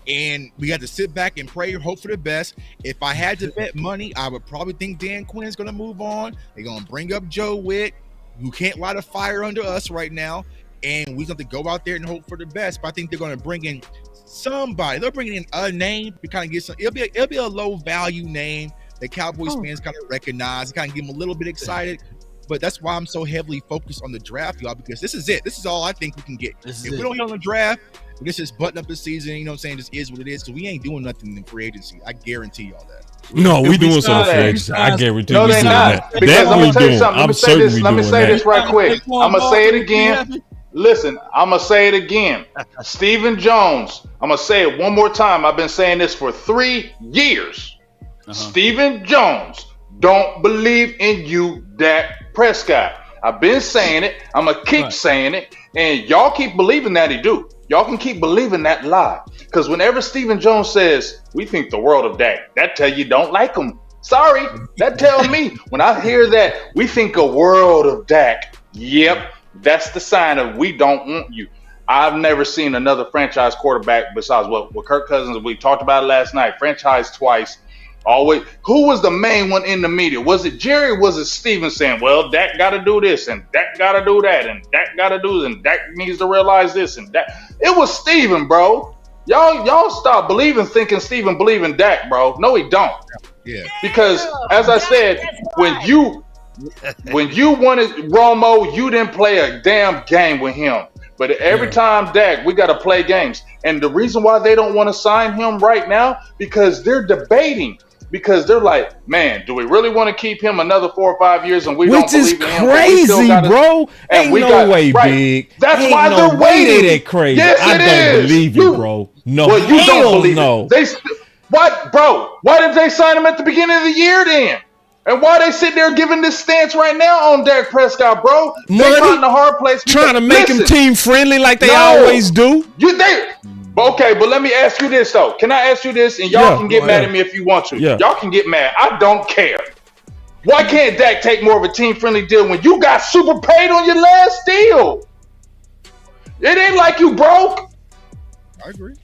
And we got to sit back and pray, hope for the best. If I had to bet money, I would probably think Dan Quinn's going to move on. They're going to bring up Joe Witt, who can't light a fire under us right now. And we have to go out there and hope for the best. But I think they're going to bring in somebody. They're bringing in a name to kind of get some. It'll be a low value name that Cowboys fans kind of recognize, kind of get them a little bit excited. But that's why I'm so heavily focused on the draft, y'all, because this is it. This is all I think we can get. If we don't hit on the draft, this is button up the season, you know what I'm saying? This is what it is. So we ain't doing nothing in free agency. I guarantee y'all that. No, we doing some free agency. I guarantee no, we they're doing not. that. Because I'm gonna tell you something. I'm certain we doing that. Let me say this right quick. I'm gonna say it again. Listen, I'm gonna say it again. Stephen Jones. I'm gonna say it one more time. I've been saying this for 3 years. Stephen Jones don't believe in you, Dak Prescott. I've been saying it. I'm gonna keep saying it, and y'all keep believing that he do. Y'all can keep believing that lie, because whenever Stephen Jones says we think the world of Dak, that tell you don't like him. Sorry, that tells me when I hear that we think a world of Dak. Yep, that's the sign of we don't want you. I've never seen another franchise quarterback besides what Kirk Cousins. We talked about it last night. Franchise twice. Always. Who was the main one in the media? Was it Jerry or was it Steven saying, well, Dak got to do this and Dak got to do that and Dak got to do this and Dak needs to realize this and that? It was Steven, bro. Y'all stop thinking Steven believe in Dak, bro. No, he don't. Yeah. Because as I said, when you wanted Romo, you didn't play a damn game with him. But every time Dak, we got to play games. And the reason why they don't want to sign him right now, because they're debating. Because they're like, man, do we really want to keep him another 4 or 5 years and we don't believe in him? Which is crazy, bro. Ain't no way, Big. That's why they're waiting. That crazy. Yes, I don't believe it, bro. No, well, you don't believe no. it. What, bro? Why did they sign him at the beginning of the year then? And why they sit there giving this stance right now on Dak Prescott, bro? They find the hard place. Trying to make him team friendly like they always do. Okay, but let me ask you this, though. Can I ask you this? And y'all can get mad at me if you want to. Yeah. Y'all can get mad. I don't care. Why can't Dak take more of a team-friendly deal when you got super paid on your last deal? It ain't like you broke. I agree.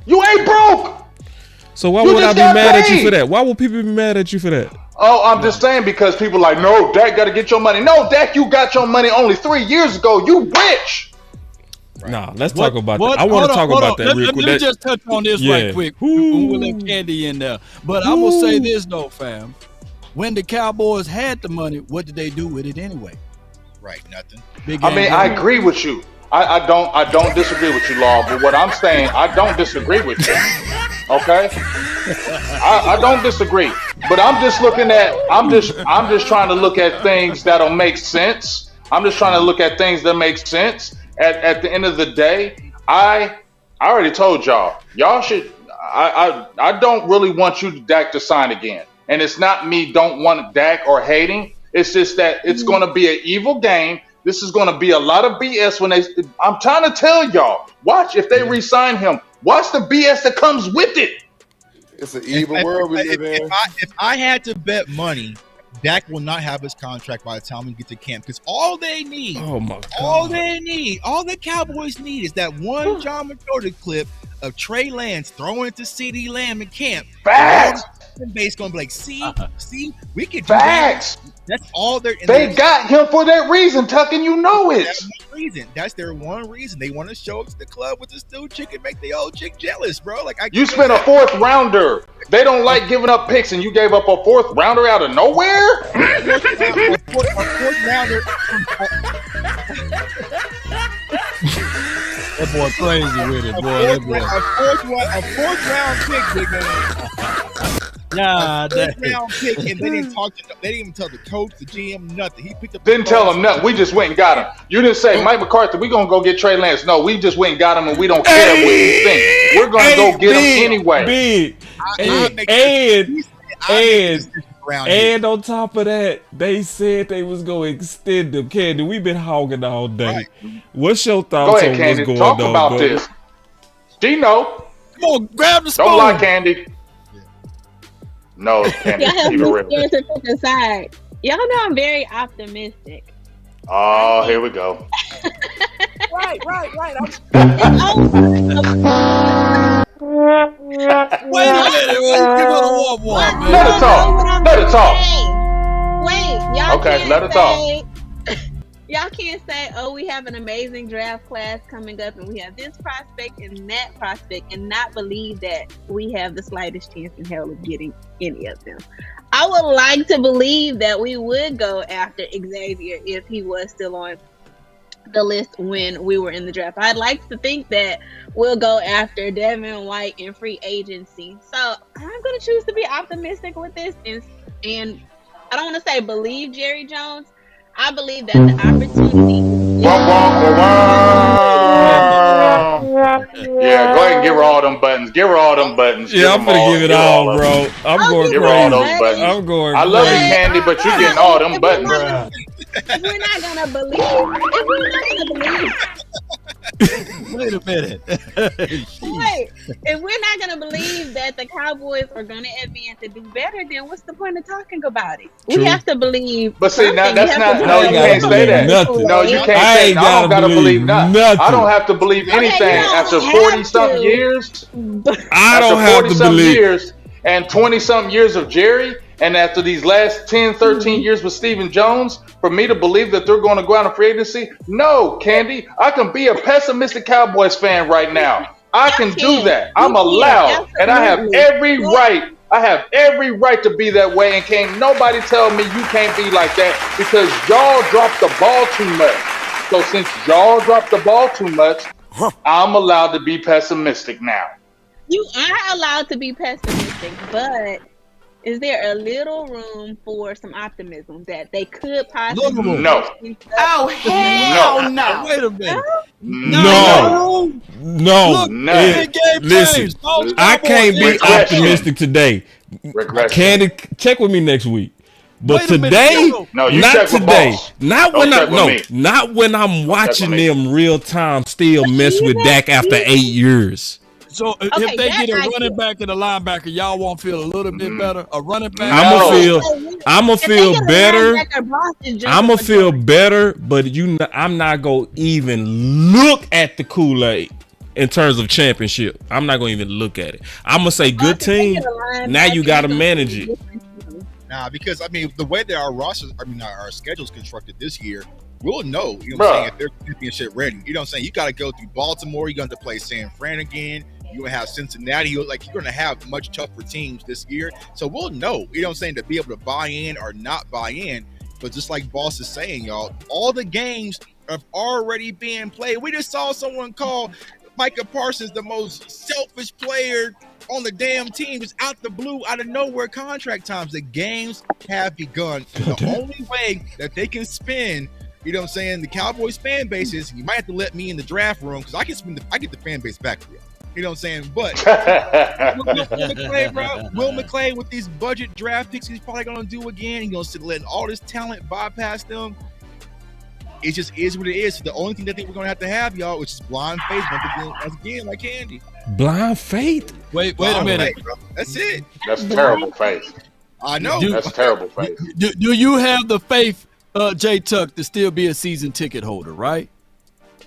You ain't broke. So why would I be mad at you for that? Why would people be mad at you for that? Oh, I'm just saying because people like, no, Dak got to get your money. No, Dak, you got your money only 3 years ago. You rich. Right. Nah, let's talk about that. I want to talk about that real quick. Let me just touch on this right quick. We'll let Candy in there. But I'm going to say this, though, fam. When the Cowboys had the money, what did they do with it anyway? Right, nothing. I agree with you. I don't disagree with you, Law. But what I'm saying, I don't disagree with you. Okay, I don't disagree. But I'm just trying to look at things that'll make sense. I'm just trying to look at things that make sense. At the end of the day, I already told y'all should. I don't really want you, Dak, to sign again. And it's not me don't want Dak or hating. It's just that it's going to be an evil game. This is going to be a lot of BS when I'm trying to tell y'all. Watch if they re-sign him. Watch the BS that comes with it. It's an evil world we live in. If I had to bet money, Dak will not have his contract by the time we get to camp because all they need, all the Cowboys need is that one John McCoda clip of Trey Lance throwing it to CeeDee Lamb in camp. Facts. Base gonna be like, see, we could do Facts. that. That's all they're. They got him for that reason, Tuck, and you know it. That's their one reason. They want to show up to the club with this new chick and make the old chick jealous, bro. Like you spent a 4th rounder. They don't like giving up picks, and you gave up a 4th rounder out of nowhere. A fourth rounder. That boy crazy with it, boy. A fourth round pick, big man. Nah, fourth round pick, and they didn't even tell the coach, the GM, nothing. He picked up. Didn't tell him nothing. We just went and got him. You didn't say, Mike McCarthy, we gonna go get Trey Lance. No, we just went and got him, and we don't care what he thinks. We're gonna go get him anyway. And on top of that, they said they was gonna extend him. Candy, we've been hogging all day. Right. What's your thoughts on Candy, what's going talk on? About this. Gino, come on, grab the spoon. Don't lie, Candy. No, Candy, keep it real. To pick a side. Y'all know I'm very optimistic. Oh, here we go. Right. Wait a minute. Let it talk. Wait, y'all. Okay, let it talk. Y'all can't say, "Oh, we have an amazing draft class coming up, and we have this prospect and that prospect," and not believe that we have the slightest chance in hell of getting any of them. I would like to believe that we would go after Xavier if he was still on the list when we were in the draft. I'd like to think that we'll go after Devin White in free agency. So I'm going to choose to be optimistic with this, and I don't want to say believe Jerry Jones. I believe that the opportunity. Yeah, go ahead and give her all them buttons. Give her all them buttons. Yeah, I'm gonna give it all, bro. I'm going give crazy. Her all those buttons. I'm going. I love you, Candy, but you getting all them buttons. If we're not gonna believe, Wait a minute. Wait, if we're not gonna believe that the Cowboys are gonna advance and do better, then what's the point of talking about it? True. We have to believe. But see, now that's not. No, you gotta can't say that. nothing. No, you can't I say. ain't I don't gotta believe nothing. I don't have to believe Okay, anything you don't after have 40-something years. I don't have to believe. Years and 20-something years of Jerry, and after these last 10, 13 years with Stephen Jones, for me to believe that they're going to go out in free agency? No, Candy. I can be a pessimistic Cowboys fan right now. I can do that. I'm allowed, and I have every right. I have every right to be that way, and can't nobody tell me you can't be like that because y'all dropped the ball too much. So since y'all dropped the ball too much, I'm allowed to be pessimistic now. You are allowed to be pessimistic, but is there a little room for some optimism that they could possibly? No. Oh, hell no. Wait a minute. No. Listen, I can't be optimistic today. Regression. Candy, check with me next week. But Wait a minute, today, No, you not check with today. Boss. Not Don't when check with me. not when I'm watching with me. them real time still mess with Dak after 8 years. So if Okay, they that get a I running get. back and a linebacker, y'all won't feel a little bit better? A running back? I'ma feel better. I'ma feel better, but I'm not gonna even look at the Kool-Aid in terms of championship. I'm not gonna even look at it. I'm gonna say good team. Now you gotta manage it. Nah, because I mean the way that our schedule's constructed this year, we'll know, you know what I'm saying, if they're championship ready. You know what I'm saying? You got to go through Baltimore. You're going to play San Fran again. You're going to have Cincinnati. You're going to have much tougher teams this year. So we'll know, you know what I'm saying, to be able to buy in or not buy in. But just like Boss is saying, y'all, all the games have already been played. We just saw someone call Micah Parsons the most selfish player on the damn team. It's out the blue, out of nowhere contract times. The games have begun. And the only way that they can spin, you know what I'm saying, the Cowboys fan bases, you might have to let me in the draft room because I get the fan base back for you. You know what I'm saying? But Will McClay with these budget draft picks, he's probably going to do again. He's going to letting all this talent bypass them. It just is what it is. So the only thing that I think we're going to have, y'all, which is blind faith, once again, like Candy. Blind faith? Wait a minute. Faith, that's it. That's terrible faith. I know. That's terrible faith. Do you have the faith, J Tuck, to still be a season ticket holder, right?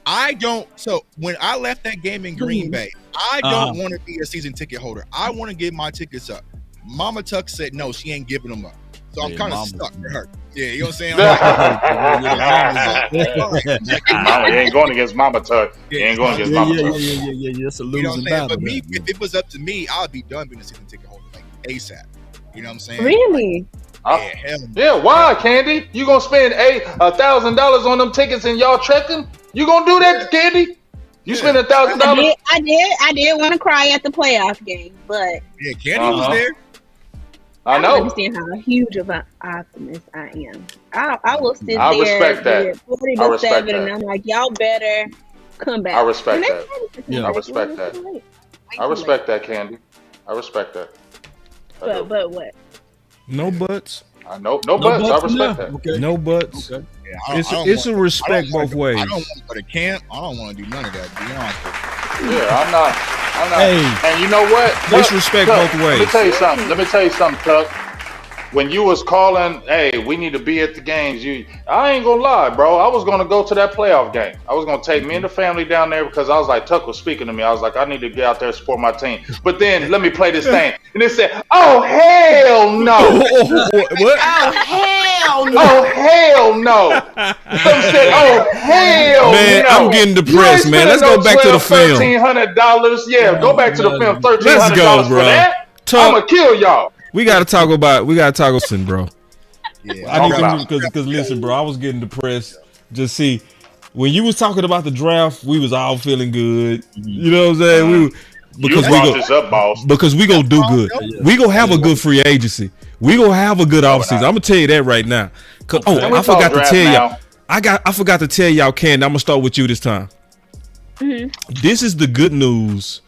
I don't. So when I left that game in Green Bay, I don't want to be a season ticket holder. I want to give my tickets up. Mama Tuck said no, she ain't giving them up. So I'm kind of stuck with her. Yeah, you know what I'm saying? Mama, you ain't going against Mama Tuck. You ain't going against Mama Tuck. Yeah. It's a losing you know what I'm saying? battle. But me, if it was up to me, I'd be done being a season ticket holder, like ASAP. You know what I'm saying? Really? Yeah, why, Candy? You gonna spend $1,000 on them tickets and y'all trekking? You gonna do that, Candy? You spend $1,000? I did want to cry at the playoff game, but yeah, Candy was there. I know. I don't understand how huge of an optimist I am. I will sit I there respect that. with 40-7, and I'm like, y'all better come back. I respect that. Yeah. I respect that. I respect that, Candy. I respect that. But what? No buts. No buts. I respect that. Okay. No buts. Okay. Yeah, it's a respect both ways. I don't want to go to camp. I don't want to do none of that, to be honest with you. Yeah, I'm not. Hey, and you know what? Disrespect both ways. Let me tell you something, Tuck. When you was calling, hey, we need to be at the games. I ain't gonna lie, bro. I was gonna go to that playoff game. I was gonna take me and the family down there because I was like, Tuck was speaking to me. I was like, I need to get out there and support my team. But then let me play this thing, and it said, "Oh hell no!" What? Oh hell no! Oh hell no! Some said, "Oh hell man, no!" I'm getting depressed, man. Let's go back to the film. $1,300. Yeah, go back to the film. $1,300 Let's go, for bro. that. I'ma kill y'all. We gotta talk about listen, bro. Yeah, I need to because listen, bro, I was getting depressed. Just see, when you was talking about the draft, we was all feeling good. You know what I'm saying? Because we gonna do good. We gonna have a good free agency. We gonna have a good offseason. I'm gonna tell you that right now. I forgot to tell y'all. I forgot to tell y'all, Ken. I'm gonna start with you this time. Mm-hmm. This is the good news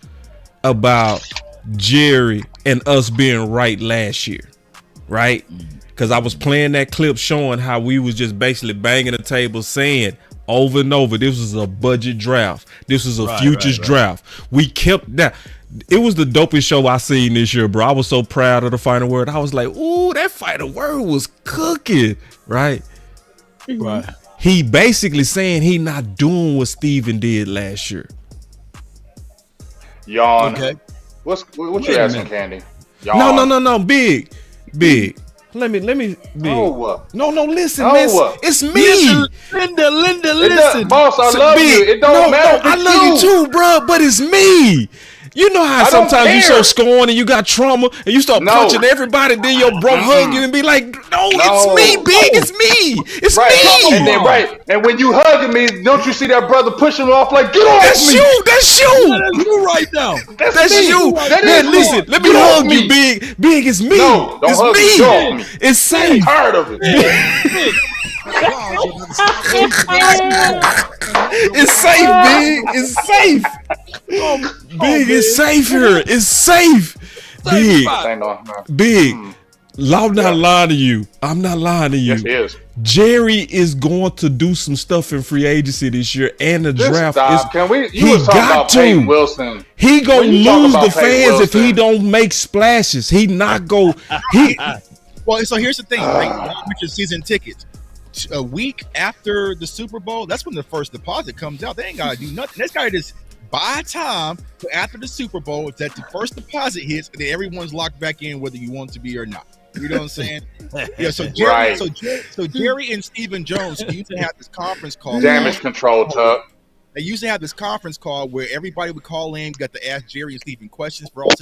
about Jerry and us being right last year, right? Because I was playing that clip showing how we was just basically banging the table saying over and over, this was a budget draft. This was a futures draft. We kept that. It was the dopest show I seen this year, bro. I was so proud of the final word. I was like, ooh, that final word was cooking, right? Right. He basically saying he not doing what Steven did last year. Yawn. Okay. What you asking, Candy? Yawn. No. Big. Let me. Big. No. Listen, man. It's me. Linda, listen. Boss, I love you. It don't matter. I love you too, bro. But it's me. You know how sometimes you so scorned and you got trauma and you start punching everybody, then your bro hug you and be like, no, it's me, Big. It's me. It's me. And then and when you hugging me, don't you see that brother pushing off like, get off me? That's you. That's you right now. That's you. Man, listen, let me hug you, Big. Big, it's me. No, don't hug me. Get off me. It's safe. I'm tired of it. It's safe, Big. It's safe. Big, it's safe here. It's safe. Big. I'm not lying to you. I'm not lying to you. Yes, he is. Jerry is going to do some stuff in free agency this year and the draft. Can we? You was talking about Payton Wilson. He gonna lose the fans if he don't make splashes. He not go. Well, so here's the thing, right? With your season tickets, a week after the Super Bowl, that's when the first deposit comes out. They ain't gotta do nothing. This guy just buy time for after the Super Bowl that the first deposit hits, and then everyone's locked back in, whether you want to be or not. You know what I'm saying? Yeah. So Jerry, so Jerry and Stephen Jones used to have this conference call. Damage control, Tuck. They used to have this conference call where everybody would call in, got to ask Jerry and Stephen questions for all.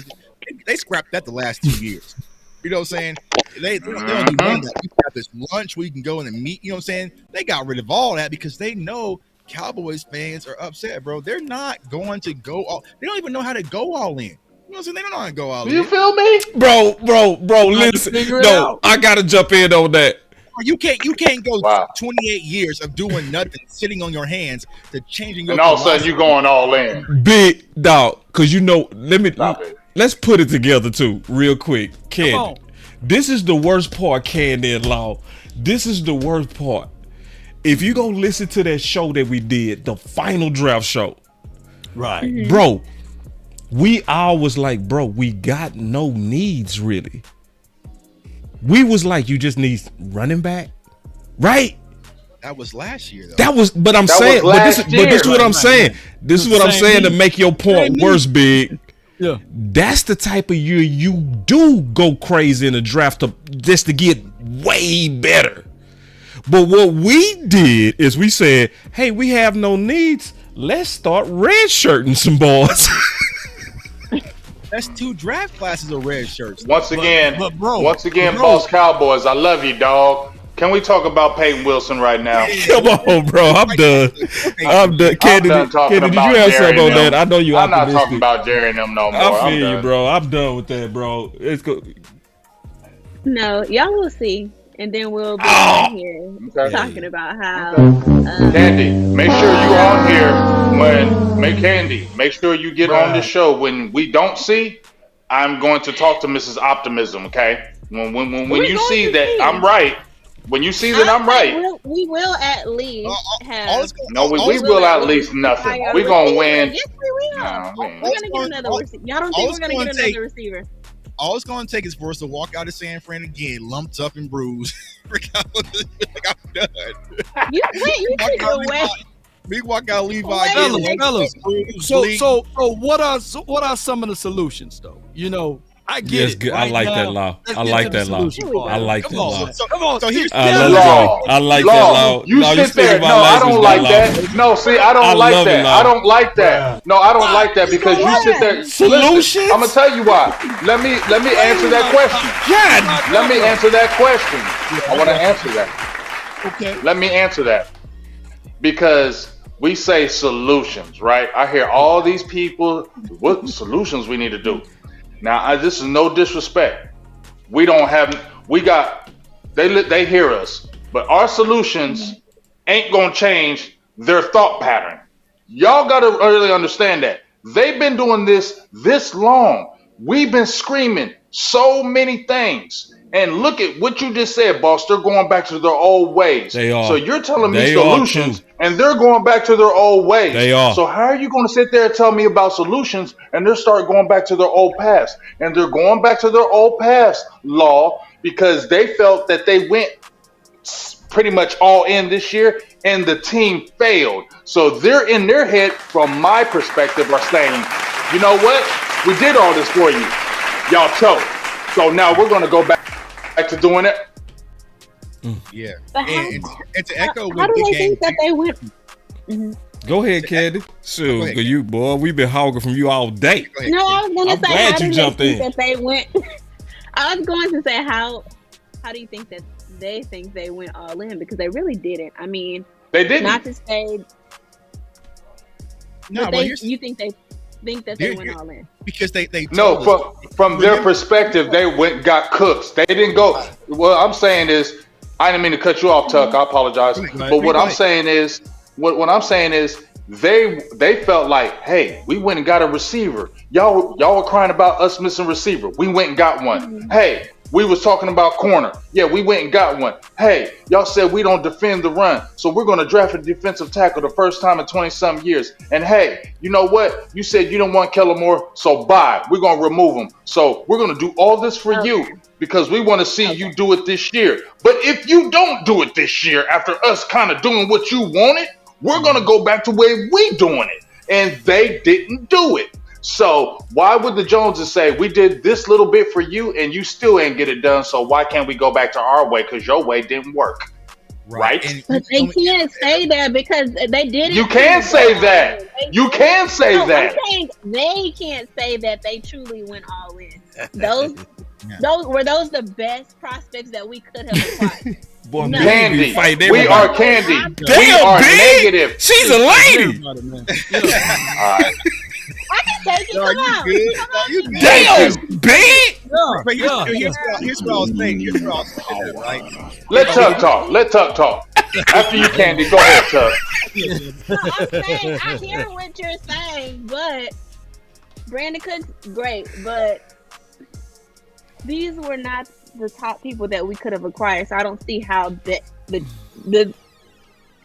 They scrapped that the last 2 years. You know what I'm saying? They don't do none of that. We got this lunch where you can go in and meet. You know what I'm saying? They got rid of all that because they know Cowboys fans are upset, bro. They're not going to go all. They don't even know how to go all in. You know what I'm saying? They don't know how to go all in. You feel me, bro? Listen, no, I gotta jump in on that. You can't go 28 years of doing nothing, sitting on your hands to changing your. And all of a sudden you going all in, big dog. Because let's put it together too, real quick. Candy, this is the worst part, Candy and Law. This is the worst part. If you go listen to that show that we did, the final draft show, right, bro? We all was like, bro, we got no needs really. We was like, you just need running back, right? That was last year, though. But this is what I'm saying. This is what I'm saying to make your point worse, big. Yeah, that's the type of year you do go crazy in the draft just to get way better. But what we did is we said, hey, we have no needs. Let's start redshirting some boys. That's 2 draft classes of red shirts. Once again, Boss Cowboys, I love you, dog. Can we talk about Payton Wilson right now? Come on, bro. I'm done. Candy, did you have something on that? I know you. I'm not talking about Jerry and them no more. I feel you, bro. I'm done with that, bro. It's good. No, y'all will see. And then we'll be here talking about how Candy, make sure you on here make sure you get on the show when we don't see. I'm going to talk to Mrs. Optimism, okay? When you see that I'm right, when you see that I'm right, we will at least have. We will at least nothing. We're gonna win. Yes, we will. We're gonna get another receiver. Y'all don't think we're gonna get another receiver? All it's going to take is for us to walk out of San Fran again, lumped up and bruised. Like I'm done. You take it away. We walk out Levi fellas. So what are some of the solutions though? You know, I get it. Good. I like that law. I like that law. I like that law. Come on. So here's I like that law. You sit there. No, I don't like that. No, see, I don't like that. I don't like that. No, I don't like that because you sit there. Solutions? I'm gonna tell you why. Let me answer that question. Let me answer that question. I want to answer that. Okay. Let me answer that because we say solutions, right? I hear all these people. What solutions we need to do? Now, this is no disrespect. They hear us, but our solutions ain't gonna change their thought pattern. Y'all gotta really understand that. They've been doing this long. We've been screaming so many things. And look at what you just said, boss. They're going back to their old ways. They are. So you're telling me solutions, and they're going back to their old ways. They are. So how are you going to sit there and tell me about solutions, and they start going back to their old past? And they're going back to their old past, Law, because they felt that they went pretty much all in this year, and the team failed. So they're in their head, from my perspective, are saying, you know what? We did all this for you. Y'all choked. So now we're going to go back to doing it. Yeah. And to echo how do they think that they went? Go ahead, Candy. Sure, you boy, we've been hogging from you all day. No, I was gonna say, glad you jumped in. That they went. I was going to say, how do you think that they think they went all in? Because they really didn't. I mean, they didn't. Not to say. No, you think they think that they went all in because they no from their perspective they got cooks. They didn't go. What I'm saying is, I didn't mean to cut you off, Tuck. I apologize. But what I'm saying is they felt like, hey, we went and got a receiver. Y'all were crying about us missing receiver. We went and got one. Hey, we was talking about corner. Yeah, we went and got one. Hey, y'all said we don't defend the run, so we're going to draft a defensive tackle the first time in 20-some years. And hey, you know what? You said you don't want Kellen Moore, so bye. We're going to remove him. So we're going to do all this for you because we want to see you do it this year. But if you don't do it this year, after us kind of doing what you wanted, we're going to go back to where we doing it. And they didn't do it. So why would the Joneses say we did this little bit for you and you still ain't get it done? So why can't we go back to our way? Because your way didn't work, right? But they can't say that because they didn't. You can say that. You can say that. I'm saying they can't say that they truly went all in. Those Those the best prospects that we could have acquired. Boy, No. Candy. fight We everybody. are Candy. We Damn, are big. negative. She's a lady. All right. I can take it. No, Come you on. good? Come No, on. you good? Damn, big. But here's what I was saying. Here's what I was saying, right? Let Tuck talk. Let Tuck talk. After you, Candy, go ahead, Tuck. No, I'm saying I hear what you're saying, but Brandon Cooks, great, but these were not the top people that we could have acquired. So I don't see how the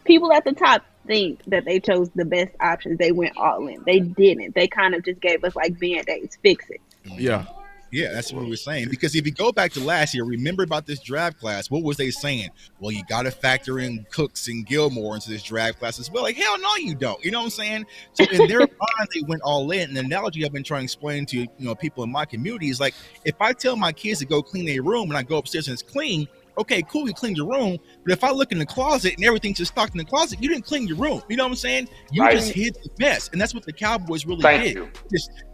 people at the top think that they chose the best options. They went all in. They didn't. They kind of just gave us like Band-Aids, fix it. Yeah. Yeah, that's what we were saying. Because if you go back to last year, remember about this draft class, what was they saying? Well, you got to factor in Cooks and Gilmore into this draft class as well. Like, hell no, you don't. You know what I'm saying? So in their mind, they went all in. And the analogy I've been trying to explain to people in my community is like, if I tell my kids to go clean their room and I go upstairs and it's clean, okay, cool, you cleaned your room. But if I look in the closet and everything's just stocked in the closet, you didn't clean your room. You know what I'm saying? You just hid the mess. And that's what the Cowboys really did.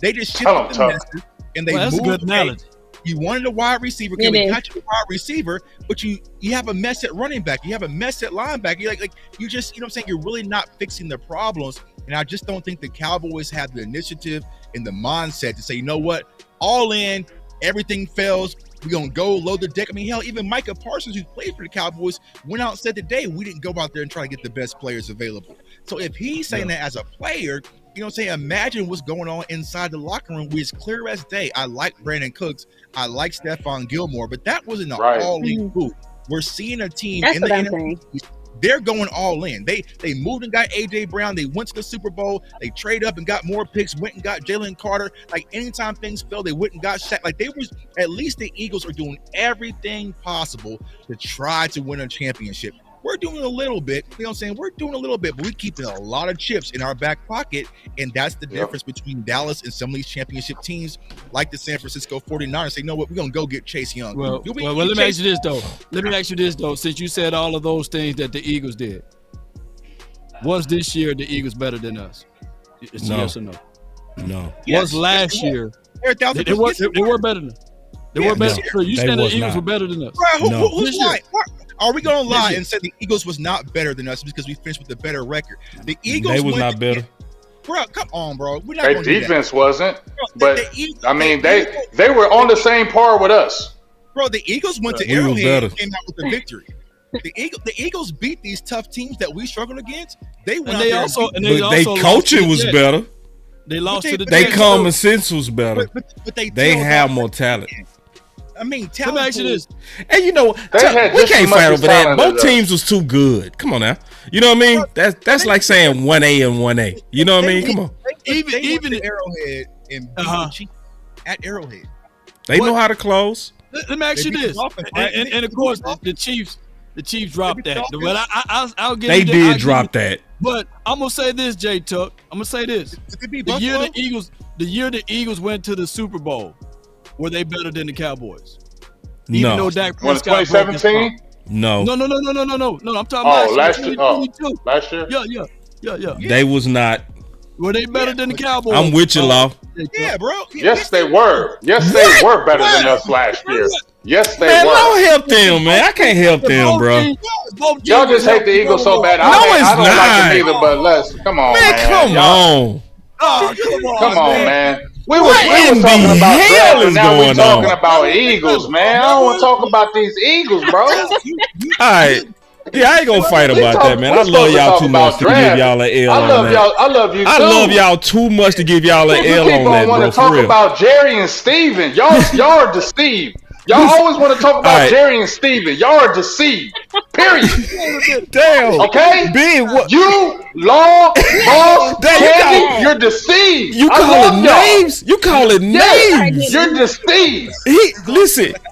They just shifted the messes. And they that's a good analogy. You wanted a wide receiver. Can we cut you a wide receiver? But you have a mess at running back. You have a mess at linebacker. You're like you just, you know what I'm saying? You're really not fixing the problems. And I just don't think the Cowboys have the initiative and the mindset to say, you know what? All in, everything fails. We're going to go load the deck. I mean, hell, even Micah Parsons, who played for the Cowboys, went out and said today, we didn't go out there and try to get the best players available. So if he's saying that as a player, you know what I'm saying? Imagine what's going on inside the locker room, which is clear as day. I like Brandon Cooks. I like Stephon Gilmore, but that wasn't an all-in move. We're seeing a team in the NFL. They're going all in. They moved and got A.J. Brown. They went to the Super Bowl. They traded up and got more picks, went and got Jalen Carter. Like, anytime things fell, they went and got Shaq. Like, at least the Eagles are doing everything possible to try to win a championship. We're doing a little bit, you know what I'm saying? We're doing a little bit, but we're keeping a lot of chips in our back pocket, and that's the difference between Dallas and some of these championship teams like the San Francisco 49ers. Say, you know what, we're going to go get Chase Young. Well, let me ask you this, though. Since you said all of those things that the Eagles did, was this year the Eagles better than us? It's yes or no? No. Was last year? They were better than us. They were better. So you said the Eagles were better than us? Bro, who's lying? Are we going to lie and say the Eagles was not better than us because we finished with a better record? The Eagles they was not better. Bro, come on, bro. We're not Their defense wasn't, but I mean they were on the same par with us. Bro, the Eagles went to Arrowhead and came out with a victory. The Eagles beat these tough teams that we struggled against. They went they coaching was better. They lost to the They common sense was better. But they have more talent. I mean, let me ask you this. And you know, we can't fight over that. Both teams was too good. Come on now. You know what I mean? That's like saying 1A and 1A. You know what I mean? Come on. Even the Arrowhead and beat at Arrowhead. They know how to close. Let me ask you this. And of course, the Chiefs dropped that. But I'll give you that. They did drop that. But I'm gonna say this, J Tuck. I'm gonna say this. The year the Eagles went to the Super Bowl, were they better than the Cowboys? Even though Dak Prescott 2017? No. No. I'm talking about last year. Yeah. They was not. Were they better than the Cowboys? I'm with you, Law. Yeah, bro. Yes, they were. Yes, they were better than us last year. Yes, they were. Don't help them, man. I can't help them, bro. Y'all just hate the Eagles so bad. I don't like them either, but let's come on, man. Come on. Come on, man. We was talking about draft, and now we're talking about Eagles, man. I don't want to talk about these Eagles, bro. All right. Yeah, I ain't gonna fight about that, man. I love y'all too much to give y'all an L on that. I love you too. I love y'all too much to give y'all an L on that, bro. Want to talk about Jerry and Steven. Y'all are deceived. Y'all always want to talk about Jerry and Steven. Y'all are deceived. Period. Damn. Okay? You, Law, Boss, Candy, you're deceived. You calling names? You calling names? You're deceived.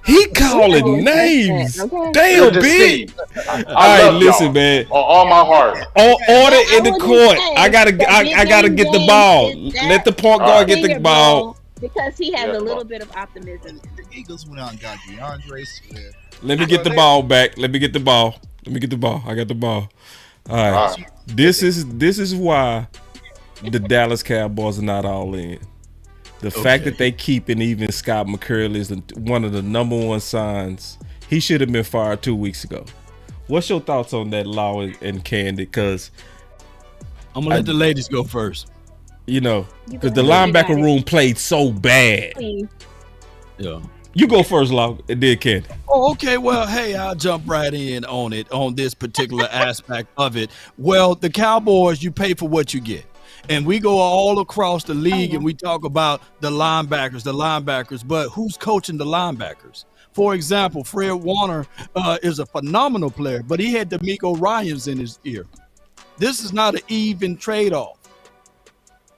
He calling names. Damn, big. All right, listen, man. All my heart. Order in the court. I gotta get the ball. Let the point guard get the ball. Because he has a little bit of optimism. The Eagles went out and got DeAndre Swift. Let me get the ball back. Let me get the ball. I got the ball. All right. This is why the Dallas Cowboys are not all in. The fact that they keeping even Scott McCurley is one of the number one signs. He should have been fired 2 weeks ago. What's your thoughts on that, Law and Candy? Because I'm gonna let the ladies go first. You know, because the linebacker room played so bad. Yeah. You go first, Law. It did, Candy. Oh, okay. Well, hey, I'll jump right in on this particular aspect of it. Well, the Cowboys, you pay for what you get. And we go all across the league and we talk about the linebackers, but who's coaching the linebackers? For example, Fred Warner is a phenomenal player, but he had D'Amico Ryans in his ear. This is not an even trade-off.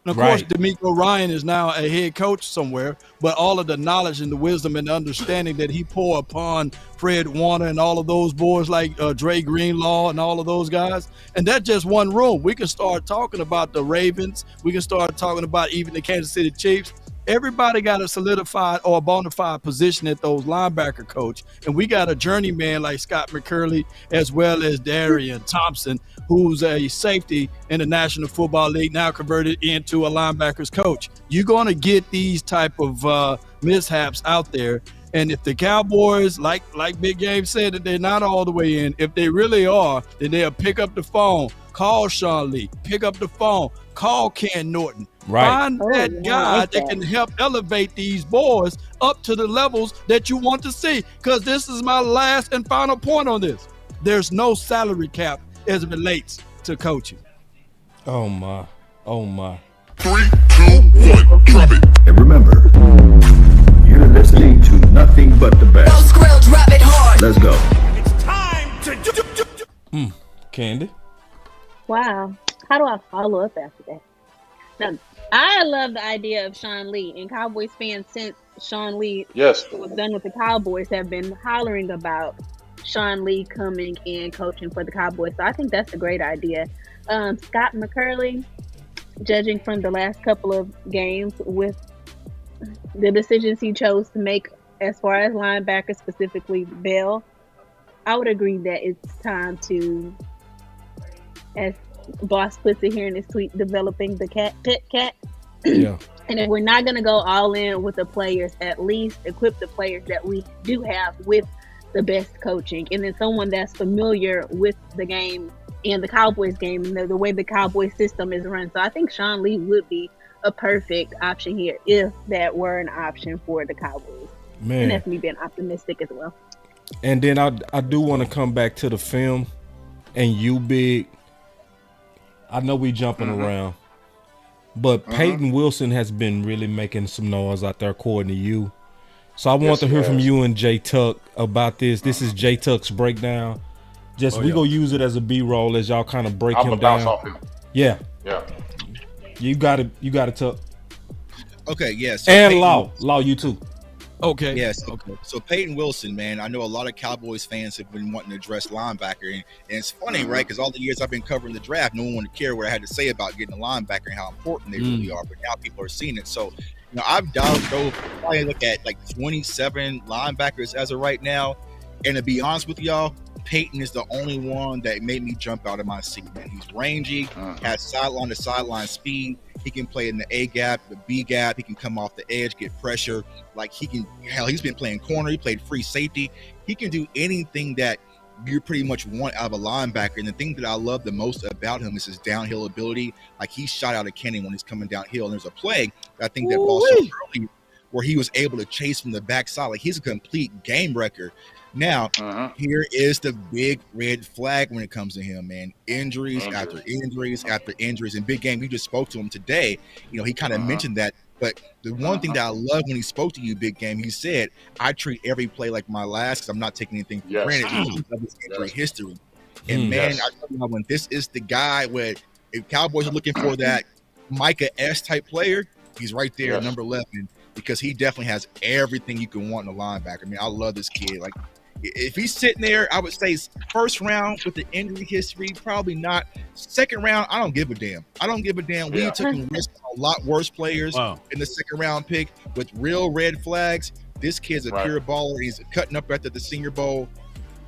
And of course, D'Amico Ryan is now a head coach somewhere, but all of the knowledge and the wisdom and understanding that he poured upon Fred Warner and all of those boys like Dre Greenlaw and all of those guys, and that's just one room. We can start talking about the Ravens. We can start talking about even the Kansas City Chiefs. Everybody got a solidified or a bona fide position at those linebacker coach. And we got a journeyman like Scott McCurley, as well as Darian Thompson, who's a safety in the National Football League, now converted into a linebackers coach. You're going to get these type of mishaps out there. And if the Cowboys, like Big Game said, that they're not all the way in, if they really are, then they'll pick up the phone, call Sean Lee, pick up the phone, call Ken Norton. Find that guy that can help elevate these boys up to the levels that you want to see. Because this is my last and final point on this. There's no salary cap as it relates to coaching. Oh, my. 3, 2, 1, drop it. And remember, you're listening to nothing but the best. Drop it hard. Let's go. It's time to Candy? Wow. How do I follow up after that? Now, I love the idea of Sean Lee, and Cowboys fans since Sean Lee was done with the Cowboys have been hollering about Sean Lee coming and coaching for the Cowboys. So I think that's a great idea. Scott McCurley, judging from the last couple of games with the decisions he chose to make as far as linebackers, specifically Bell, I would agree that it's time to, as Boss puts it here in his tweet, developing the pet cat. Yeah. And if we're not going to go all in with the players, at least equip the players that we do have with the best coaching, and then someone that's familiar with the game and the Cowboys game and the way the Cowboys system is run. So I think Sean Lee would be a perfect option here if that were an option for the Cowboys. Man. And that's me being optimistic as well. And then I do want to come back to the film and you, Big. I know we jumping around, but Payton Wilson has been really making some noise out there according to you. So I want to hear from you and J Tuck about this. This is J Tuck's breakdown. We gonna use it as a B-roll as y'all kind of break him down. Bounce off him. Yeah. You got it, Tuck. Okay, yes. And Law, you too. Okay. Yes. Okay. So Payton Wilson, man, I know a lot of Cowboys fans have been wanting to address linebacker, and it's funny, right? Because all the years I've been covering the draft, no one would care what I had to say about getting a linebacker and how important they really are. But now people are seeing it. So, you know, I've probably look at like 27 linebackers as of right now, and to be honest with y'all, Payton is the only one that made me jump out of my seat, man. He's rangy, has sideline to sideline speed. He can play in the A gap, the B gap. He can come off the edge, get pressure. Like he's been playing corner. He played free safety. He can do anything that you pretty much want out of a linebacker. And the thing that I love the most about him is his downhill ability. Like he shot out of Kenny when he's coming downhill. And there's a play that I think that Boss showed earlier where he was able to chase from the backside. Like he's a complete game wrecker. Now, here is the big red flag when it comes to him, man. Injuries after injuries after injuries. And Big Game, you just spoke to him today. You know, he kind of mentioned that. But the one thing that I love when he spoke to you, Big Game, he said, I treat every play like my last because I'm not taking anything for granted because of his injury history. And, man, I tell you when this is the guy where if Cowboys are looking for that Micah S type player, he's right there at number 11 because he definitely has everything you can want in a linebacker. I mean, I love this kid. Like, if he's sitting there, I would say first round with the injury history, probably not. Second round, I don't give a damn. We took risks on a lot worse players in the second round pick with real red flags. This kid's a pure baller. He's cutting up after the Senior Bowl.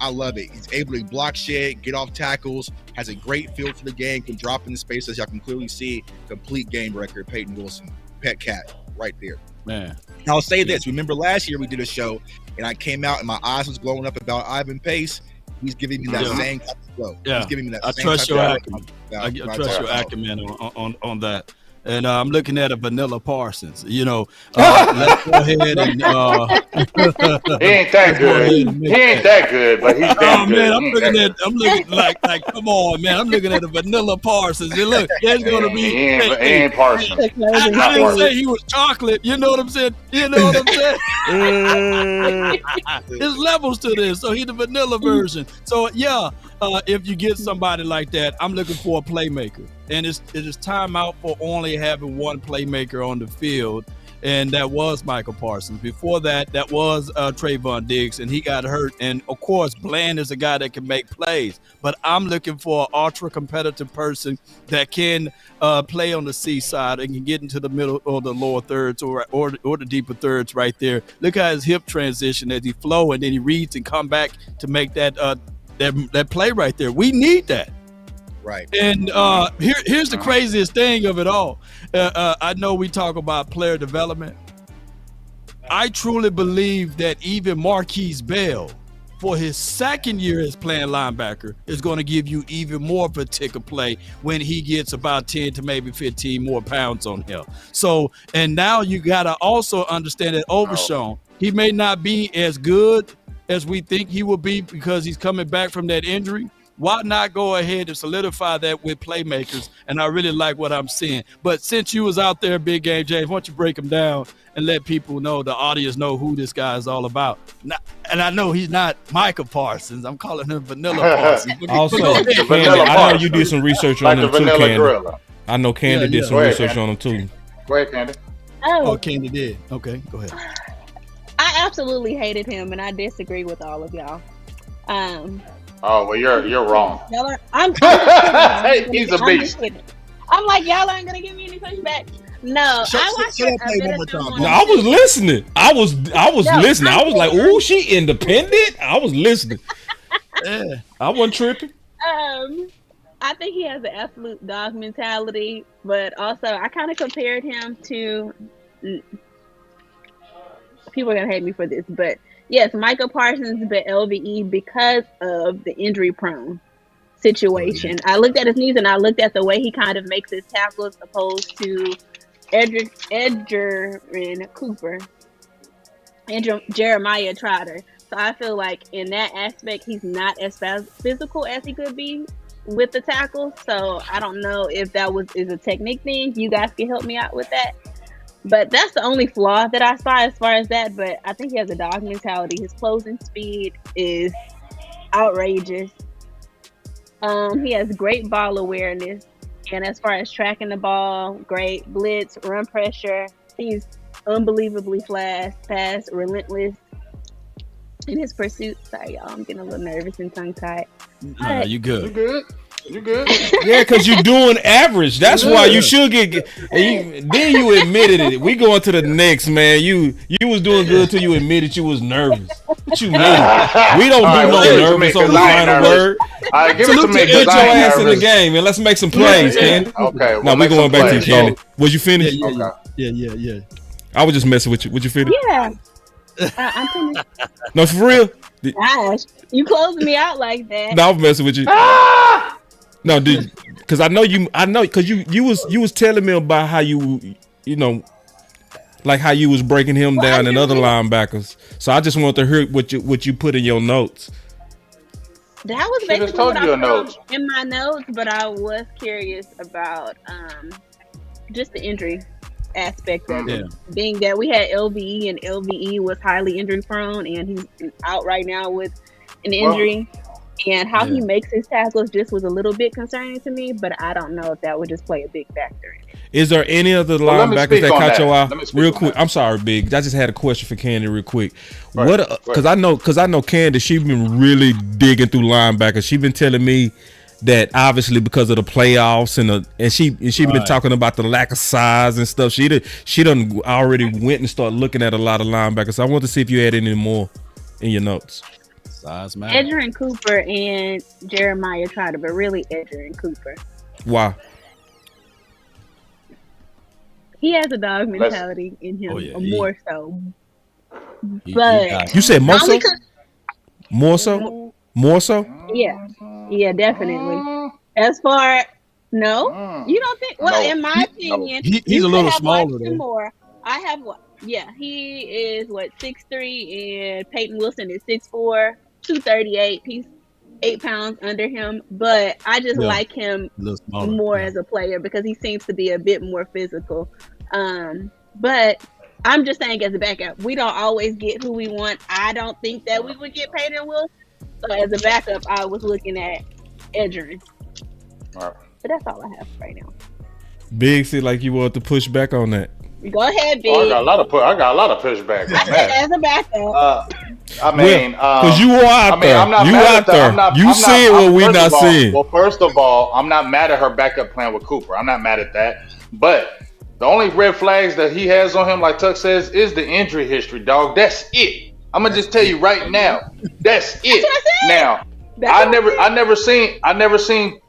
I love it. He's able to block shed, get off tackles, has a great feel for the game, can drop into space as y'all can clearly see. Complete game record, Payton Wilson, pet cat. right there. Man. And I'll say this. Remember last year we did a show and I came out and my eyes was glowing up about Ivan Pace. He's giving me that same type of flow. Yeah. He's giving me that I same trust type your of acumen. flow. I trust your acumen on that. And I'm looking at a Vanilla Parsons. Let's go ahead and he ain't that good. He ain't that good, but he's damn good. Man, I'm looking like, come on, man. I'm looking at a Vanilla Parsons. And look, there's gonna be. He ain't Parsons. I didn't say he was chocolate. You know what I'm saying? There's levels to this. So he's the vanilla version. So yeah, if you get somebody like that, I'm looking for a playmaker. And it is time out for only having one playmaker on the field. And that was Michael Parsons. Before that, that was Trayvon Diggs, and he got hurt. And of course, Bland is a guy that can make plays. But I'm looking for an ultra-competitive person that can play on the C side and can get into the middle or the lower thirds or the deeper thirds right there. Look at his hip transition as he flow, and then he reads and come back to make that play right there. We need that. Right. And here's the craziest thing of it all. I know we talk about player development. I truly believe that even Marquise Bell, for his second year as playing linebacker, is going to give you even more particular play when he gets about 10 to maybe 15 more pounds on him. So, and now you got to also understand that Overshown, he may not be as good as we think he will be because he's coming back from that injury. Why not go ahead and solidify that with playmakers? And I really like what I'm seeing. But since you was out there, Big Game James, why don't you break them down and let people know, the audience know who this guy is all about? And I know he's not Michael Parsons. I'm calling him Vanilla Parsons. Also, Candy, I know you did some research on him too, Candy. Gorilla. I know Candy did some research on him too. Go ahead, Candy. Oh, Candy did. Okay, go ahead. I absolutely hated him, and I disagree with all of y'all. Oh well, you're wrong. Y'all are, I'm He's a beast. I'm like, y'all aren't gonna give me any pushback. No, I watched I was listening. I was listening. I was like, "Ooh, she independent." I was listening. Yeah, I wasn't tripping. I think he has an absolute dog mentality, but also I kind of compared him to. People are gonna hate me for this, but yes, Michael Parsons, but LVE because of the injury-prone situation. I looked at his knees and I looked at the way he kind of makes his tackles opposed to Edger and Cooper and Jeremiah Trotter. So I feel like in that aspect, he's not as physical as he could be with the tackles. So I don't know if that is a technique thing. You guys can help me out with that. But that's the only flaw that I saw as far as that. But I think he has a dog mentality. His closing speed is outrageous. He has great ball awareness. And as far as tracking the ball, great blitz, run pressure. He's unbelievably fast, relentless in his pursuit. Sorry, y'all. I'm getting a little nervous and tongue-tied. You good. You good? You good? Yeah, because you're doing average. That's why you should get. Then you admitted it. We going to the next, man. You was doing good till you admitted you was nervous. What you mean? We don't do no nervous on the final word. All right, give it to me. Get your ass in the game and let's make some plays, Candy. Okay. Now we going back to you, Candy. Was you finished? Yeah. I was just messing with you. Would you finish? Yeah. I'm finished. No, for real. Gosh, you closed me out like that. No, I'm messing with you. No, dude, because I know because you was telling me about how you like how you was breaking him down and other linebackers. So I just wanted to hear what you put in your notes. That was basically what I put in my notes, but I was curious about just the injury aspect of it. Being that we had LVE and LVE was highly injury prone, and he's out right now with an injury. And how he makes his tackles just was a little bit concerning to me, but I don't know if that would just play a big factor in it. Is there any other linebackers that caught your eye? Real quick, I'm sorry, Big. I just had a question for Candy real quick. Because I know Candy, she been really digging through linebackers. She been telling me that obviously because of the playoffs and she been talking about the lack of size and stuff. She done already went and started looking at a lot of linebackers. So I want to see if you had any more in your notes. Edger and Cooper and Jeremiah Trotter, but really Edger and Cooper. Why? He has a dog mentality in him, more so. But you said more so? More so? Mm-hmm. More so? Yeah, definitely. As far you don't think? Well, in my opinion, he's a little smaller though. More. I have what? Yeah, he is 6'3", and Payton Wilson is 6'4", 238. He's 8 pounds under him, but I just like him more as a player because he seems to be a bit more physical. But I'm just saying, as a backup, we don't always get who we want. I don't think that we would get Payton Wilson. So as a backup, I was looking at Edgerrin. But that's all I have right now. Big seemed like you want to push back on that. Go ahead, Big. I got a lot of pushback on that. As a backup. Because you were out there. I'm not you mad out at there. that. You seeing what we not seeing. Well, first of all, I'm not mad at her backup playing with Cooper. I'm not mad at that. But the only red flags that he has on him, like Tuck says, is the injury history, dog. That's it. I'm gonna just tell you right now. That's it. Now, I never seen.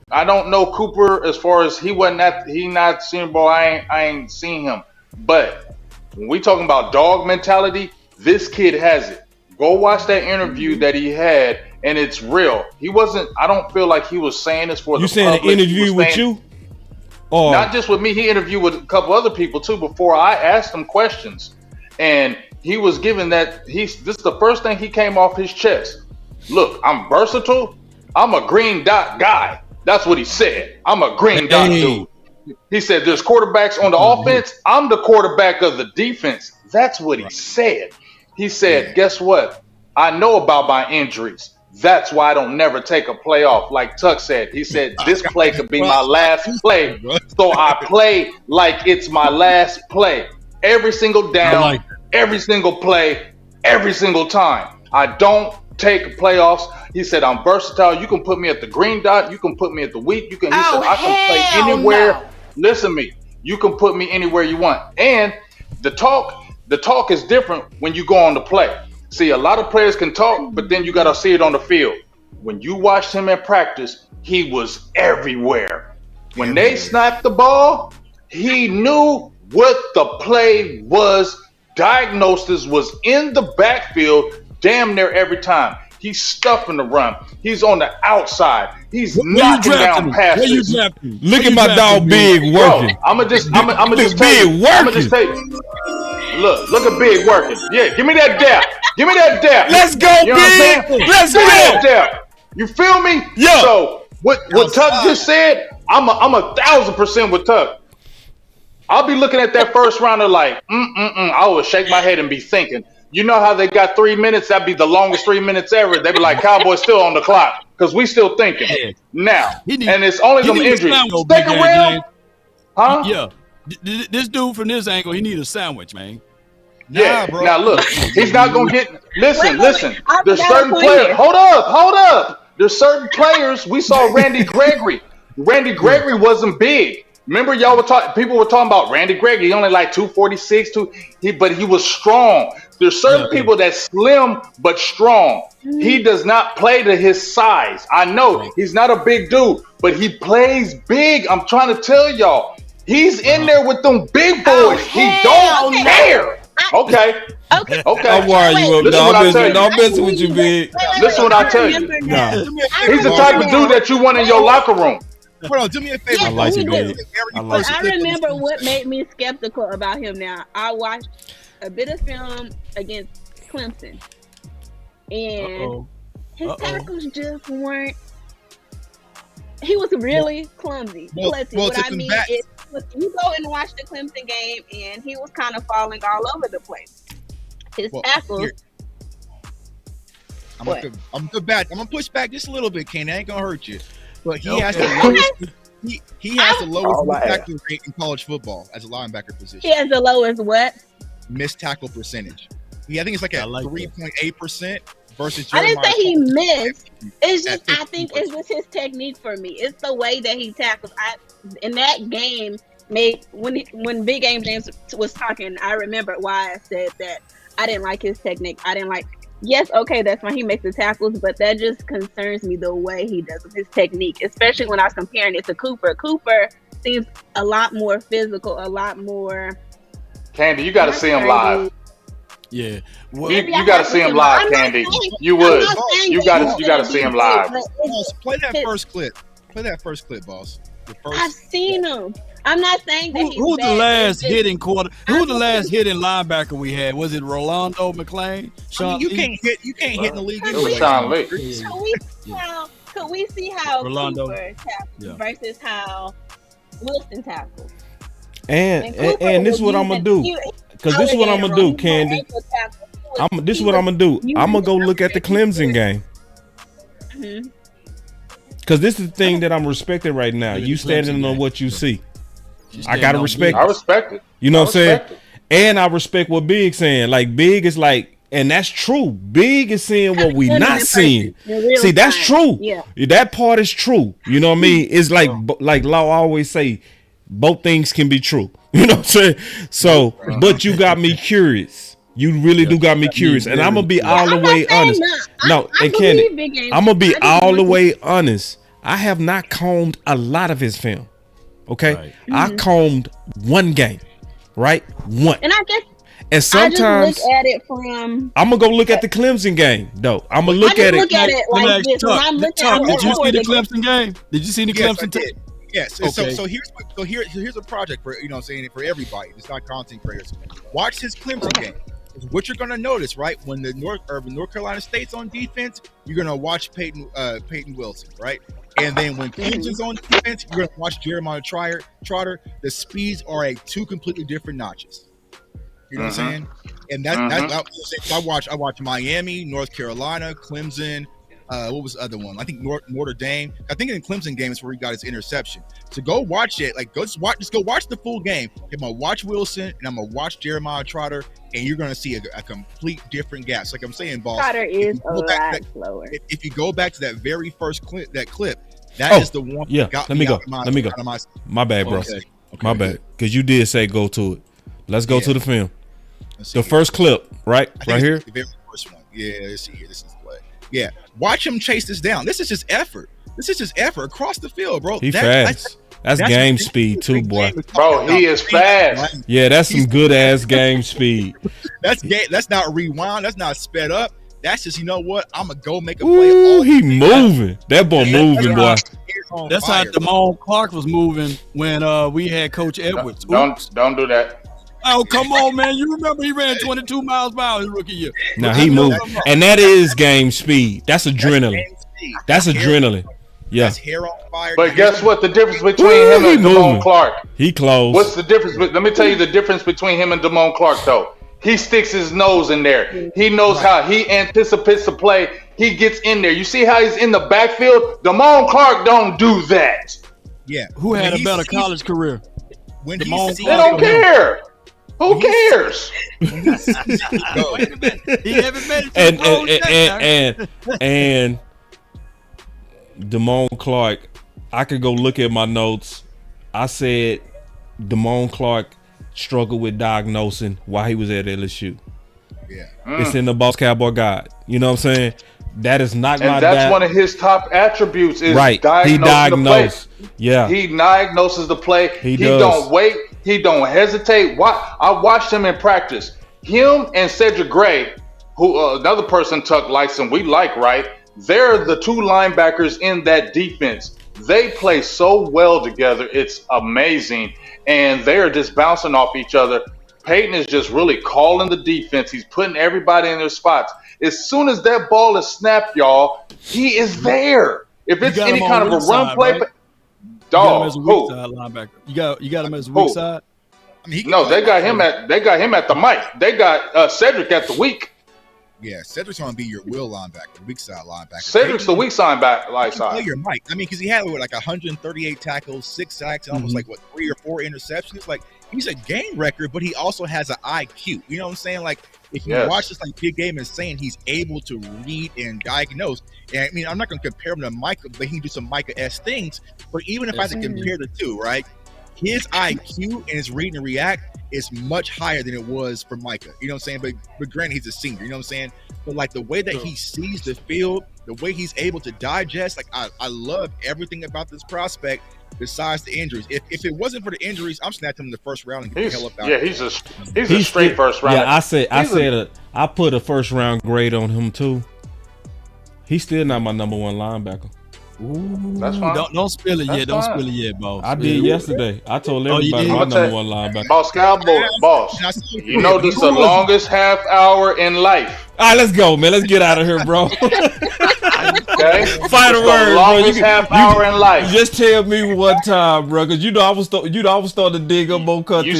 I don't know Cooper as far as he not senior ball. I ain't seen him. But when we talking about dog mentality, this kid has it. Go watch that interview that he had, and it's real. He wasn't. I don't feel like he was saying this for the public. You saying an interview with you? Or not just with me. He interviewed with a couple other people too before I asked him questions, and he was given that. This is the first thing he came off his chest. Look, I'm versatile. I'm a green dot guy. That's what he said. I'm a green dot dude. He said there's quarterbacks on the offense. I'm the quarterback of the defense. That's what he said. He said, guess what? I know about my injuries. That's why I don't never take a play off. Like Tuck said, he said, this play could be my last play. So I play like it's my last play. Every single down, every single play, every single time. I don't take playoffs. He said, I'm versatile. You can put me at the green dot. You can put me at the weak. He said, I can play anywhere. No. Listen to me. You can put me anywhere you want. And the talk is different when you go on the play. See, a lot of players can talk, but then you got to see it on the field. When you watched him in practice, he was everywhere. When they snapped the ball, he knew what the play was. Diagnosis was in the backfield damn near every time. He's stuffing the run. He's on the outside. He's knocking down passes. Look at my dog Big working. I'm gonna just tell you. Look at Big working. Yeah, give me that dap. Give me that dap. Let's go, you know Big. Let's go. That dap. You feel me? Yeah. So what Tuck just said, I'm 1,000% with Tuck. I'll be looking at that first rounder like, I would shake my head and be thinking, you know how they got 3 minutes? That'd be the longest 3 minutes ever. They'd be like, Cowboys still on the clock because we still thinking now. And it's only them injuries. Stick around. Huh? Yeah. This dude from this angle, he need a sandwich, man. Yeah. Bro. Now look, he's not gonna get. Listen. There's certain point players. here. Hold up. There's certain players. We saw Randy Gregory. Randy Gregory wasn't big. Remember, people were talking about Randy Gregory. He only like 246, but he was strong. There's certain people that slim but strong. He does not play to his size. I know he's not a big dude, but he plays big. I'm trying to tell y'all. He's in there with them big boys. He don't care. Okay. I'll wire you up. No, I'm messing with you, Big. Listen what I tell you. He's the type of dude that you want in your locker room. Hold on, do me a favor. I like it, Big. I remember what made me skeptical about him now. I watched a bit of film against Clemson, and his tackles just weren't. He was really clumsy. What I mean is, you go and watch the Clemson game, and he was kind of falling all over the place. His tackles. I'm gonna push back just a little bit, Kane. I ain't gonna hurt you, but he has the lowest. He has the lowest tackle rate in college football as a linebacker position. He has the lowest what? Missed tackle percentage. I think it's like at 3.8% versus. I didn't say he missed. It's just I think it's just his technique for me. It's the way that he tackles. In that game, when Big Game James was talking, I remember why I said that I didn't like his technique. I didn't like. Yes, okay, that's why he makes the tackles, but that just concerns me the way he does with his technique, especially when I was comparing it to Cooper. Cooper seems a lot more physical, a lot more. Candy, you got to see him live. Yeah, well, you got to see him live, Candy. You would. You got to see him live. Play that first clip. Play that first clip, boss. I've seen him. I'm not saying that who's the last hitting quarter? Who's the last hitting linebacker we had? Was it Rolando McClain? You can't hit. You can't hit in the league. It was Sean Lee. Could we see how Rolando Cooper tackled versus how Wilson tackled? And this is what I'm gonna do. Because this is what I'm gonna do, Candy. This is what I'm gonna do. I'm gonna go look at the Clemson game. Because this is the thing that I'm respecting right now. You standing on what you see. I gotta respect it. I respect it. You know what I'm saying? And I respect what Big's saying. Like Big is like, and that's true. Big is seeing what we not seeing. See, that's true. Yeah. That part is true. You know what I mean? It's like Law always say, both things can be true. You know what I'm saying? So, but you got me curious. You really do got me curious. And I'm going to be all the way honest. No, and Candy, I'm going to be all the way honest. I have not combed a lot of his film. Okay? Right. I combed one game. Right? One. And I guess and sometimes I just look at it from. I'm gonna go look at the Clemson game, though. I'm gonna look at it. Look at it like this. When I'm looking at did you see the Clemson game? Did you see the Clemson tape? Yes. Okay. So here's a project for saying for everybody. It's not content creators. Watch his Clemson game. What you're gonna notice, right? When the North Carolina State's on defense, you're gonna watch Payton Wilson, right? And then when Clemson's on defense, you're gonna watch Jeremiah Trotter. The speeds are at two completely different notches. You know what I'm saying? And that's I watch Miami, North Carolina, Clemson. What was the other one? I think Notre Dame. I think in the Clemson game is where he got his interception. So go watch it. Like just go watch the full game. I'm gonna watch Wilson and I'm gonna watch Jeremiah Trotter, and you're gonna see a complete different gap. So like I'm saying, boss. Trotter is a lot slower. If you go back to that very first clip, that is the one. Yeah. Let me go. My bad, bro. Okay. My bad. Because you did say go to it. Let's go to the film. The first clip, right here. The very first one. Yeah. Let's see here. This is the play. Yeah. Watch him chase this down. This is just effort. Across the field, bro. He fast. That's game speed too, boy. Bro, he is fast. Yeah, that's some good ass game speed. That's not rewind. That's not sped up. That's just, you know what? I'm gonna go make a play. Ooh, he moving. That boy moving, boy. That's how Damone Clark was moving when we had Coach Edwards. Don't do that. Oh, come on, man. You remember he ran 22 miles per hour his rookie year. Now he moving. And that is game speed. That's adrenaline. That's adrenaline. Yeah. That's hair on fire. But guess what? The difference between him and Damone Clark. He close. What's the difference? Let me tell you the difference between him and Damone Clark, though. He sticks his nose in there. He knows how. He anticipates the play. He gets in there. You see how he's in the backfield? Damone Clark don't do that. Yeah. Who had a better college career? When they don't care. Who cares? Wait a minute. He haven't made it and Damone Clark, I could go look at my notes. I said Damone Clark struggled with diagnosing while he was at LSU. Yeah. It's in the Boss Cowboy Guide. You know what I'm saying? That is not and that's one of his top attributes is right. He diagnosed. Yeah. He diagnoses the play. He don't wait. He don't hesitate. I watched him in practice. Him and Cedric Gray, who another person Tuck likes and we like, right? They're the two linebackers in that defense. They play so well together. It's amazing. And they're just bouncing off each other. Payton is just really calling the defense. He's putting everybody in their spots. As soon as that ball is snapped, y'all, he is there. If it's any kind of a run play, right? Dog, who? Linebacker. You got him as weak side. I mean, they got him at the mic. They got Cedric at the weak. Yeah, Cedric's gonna be your will linebacker, weak side linebacker. Cedric's the weak side side. Play your mic. I mean, because he had like 138 tackles, 6 sacks, almost like 3 or 4 interceptions. Like he's a game record, but he also has an IQ. You know what I'm saying? Like if you watch this like big game and saying he's able to read and diagnose. And I mean, I'm not gonna compare him to Micah, but he can do some Micah-esque things. But even if I had to compare the two, right? His IQ and his read and react is much higher than it was for Micah. You know what I'm saying? But granted, he's a senior. You know what I'm saying? But like the way that he sees the field, the way he's able to digest, like I love everything about this prospect. Besides the injuries, if it wasn't for the injuries, I'm snatching him in the first round and get the hell up out. Yeah, he's a straight first round. Yeah, I put a first round grade on him too. He's still not my number one linebacker. Ooh, that's fine. Don't spill it yet. Don't spill it yet, boss. I did yesterday. I told everybody my number one linebacker. Boss you know this is the longest half hour in life. All right, let's go, man. Let's get out of here, bro. Okay. Final word, longest half hour in life. Just tell me one time, bro, because I was starting to dig up more content. You